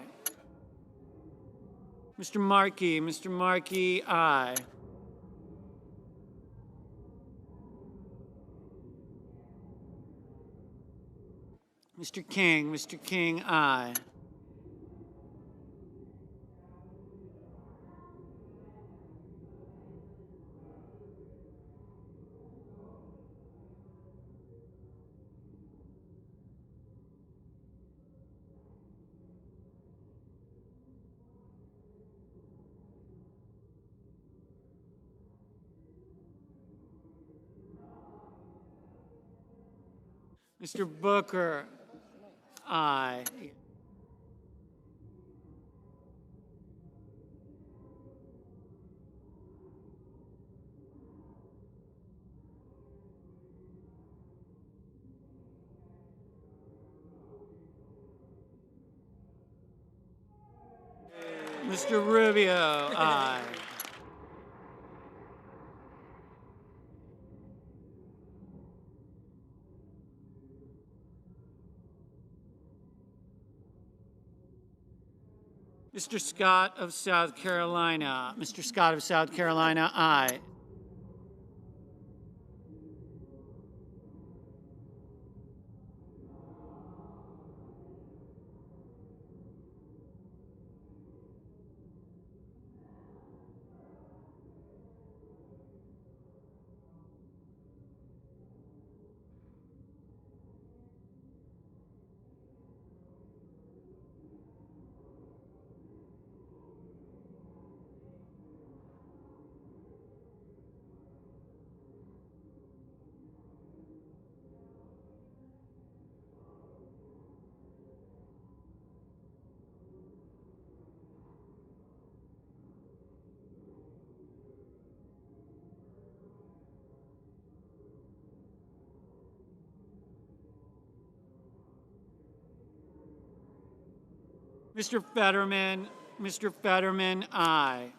Mr. Markey, aye. Mr. King, aye. Mr. Booker, aye. Mr. Rubio, aye. Mr. Scott of South Carolina. Mr. Scott of South Carolina, aye. Mr. Fetterman, aye.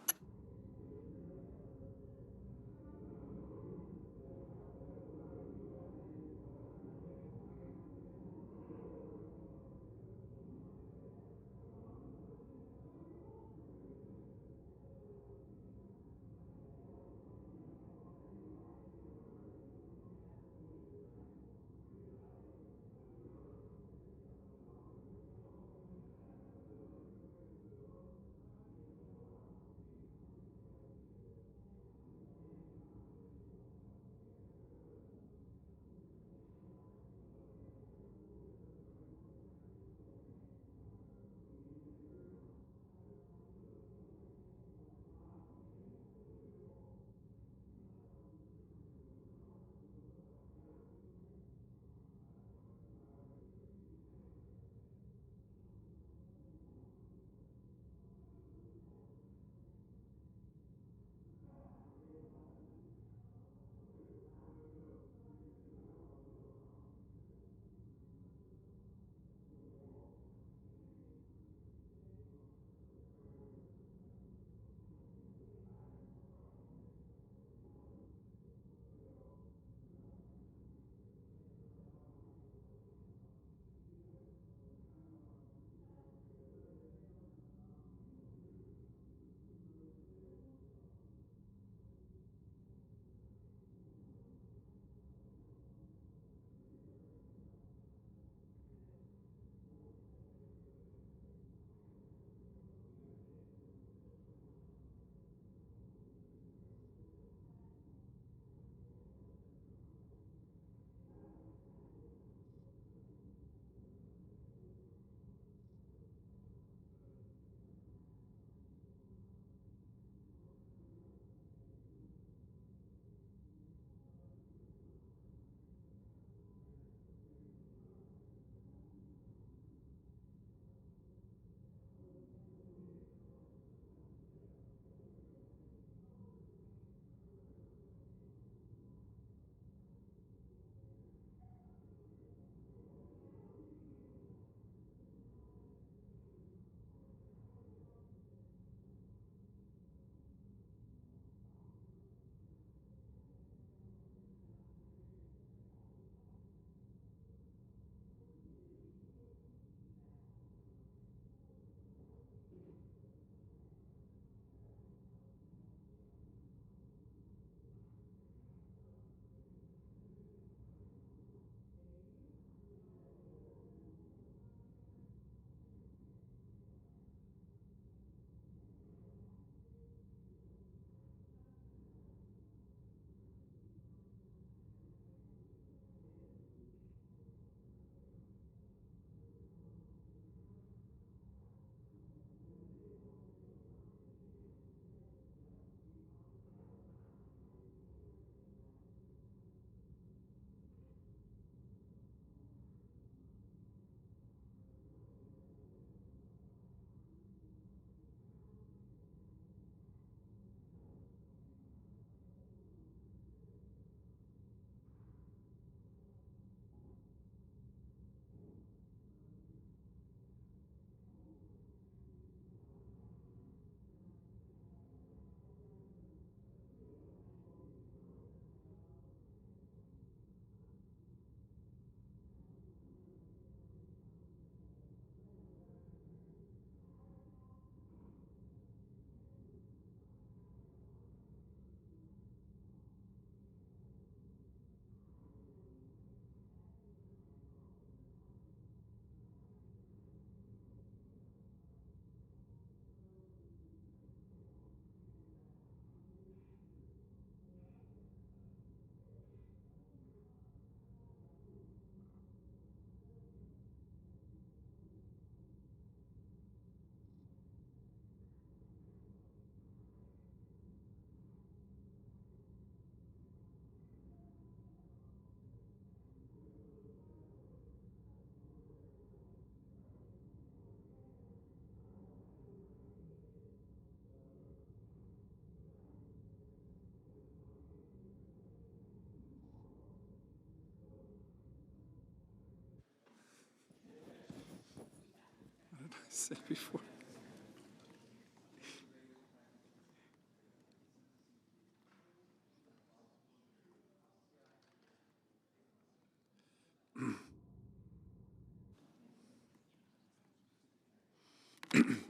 Say before.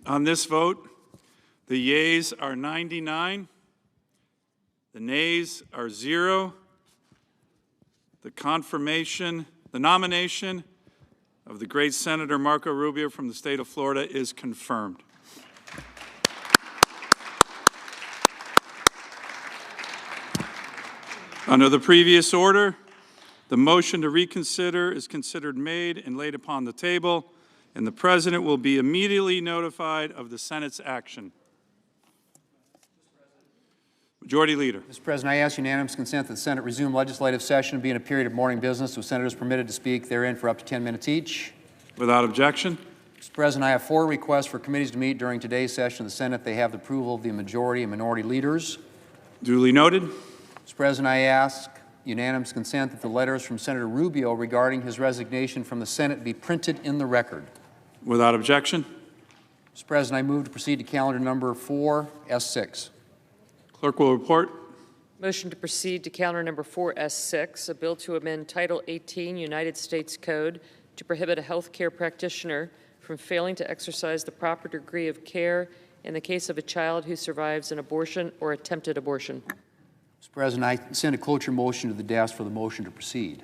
On this vote, the yeas are 99, the nays are 0. The nomination of the great Senator Marco Rubio from the state of Florida is confirmed. Under the previous order, the motion to reconsider is considered made and laid upon the table, and the President will be immediately notified of the Senate's action. Majority Leader. Mr. President, I ask unanimous consent that the Senate resume legislative session, be in a period of morning business, with senators permitted to speak therein for up to 10 minutes each. Without objection. Mr. President, I have 4 requests for committees to meet during today's session of the Senate. They have the approval of the majority and minority leaders. Duly noted. Mr. President, I ask unanimous consent that the letters from Senator Rubio regarding his resignation from the Senate be printed in the record. Without objection. Mr. President, I move to proceed to calendar number 4S6. Clerk will report. Motion to proceed to calendar number 4S6, a bill to amend Title 18 United States Code to prohibit a health care practitioner from failing to exercise the proper degree of care in the case of a child who survives an abortion or attempted abortion. Mr. President, I send a cloture motion to the desk for the motion to proceed.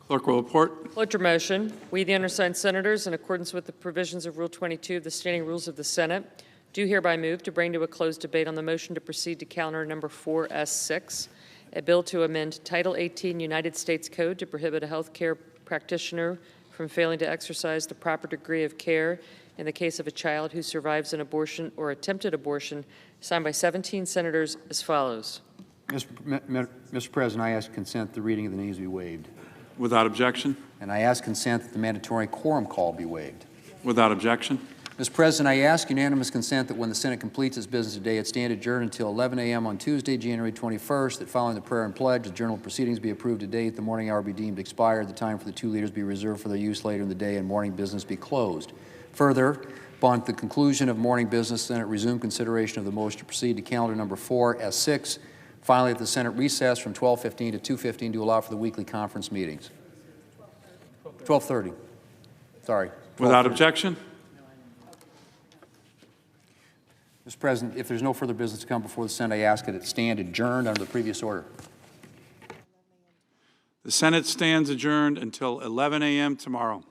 Clerk will report. Cloture motion. We, the undersigned senators, in accordance with the provisions of Rule 22 of the Standing Rules of the Senate, do hereby move to bring to a closed debate on the motion to proceed to calendar number 4S6, a bill to amend Title 18 United States Code to prohibit a health care practitioner from failing to exercise the proper degree of care in the case of a child who survives an abortion or attempted abortion, signed by 17 senators as follows. Mr. President, I ask consent the reading of the names be waived. Without objection. And I ask consent that the mandatory quorum call be waived. Without objection. Mr. President, I ask unanimous consent that when the Senate completes its business today, it stand adjourned until 11 a.m. on Tuesday, January 21st, that following the prayer and pledge, the journal of proceedings be approved today, at the morning hour be deemed expired, the time for the 2 leaders be reserved for their use later in the day, and morning business be closed. Further, upon the conclusion of morning business, Senate resume consideration of the motion to proceed to calendar number 4S6. Finally, that the Senate recess from 12:15 to 2:15 to allow for the weekly conference meetings. 12:30. Sorry. Without objection. Mr. President, if there's no further business to come before the Senate, I ask that it stand adjourned under the previous order. The Senate stands adjourned until 11 a.m. tomorrow.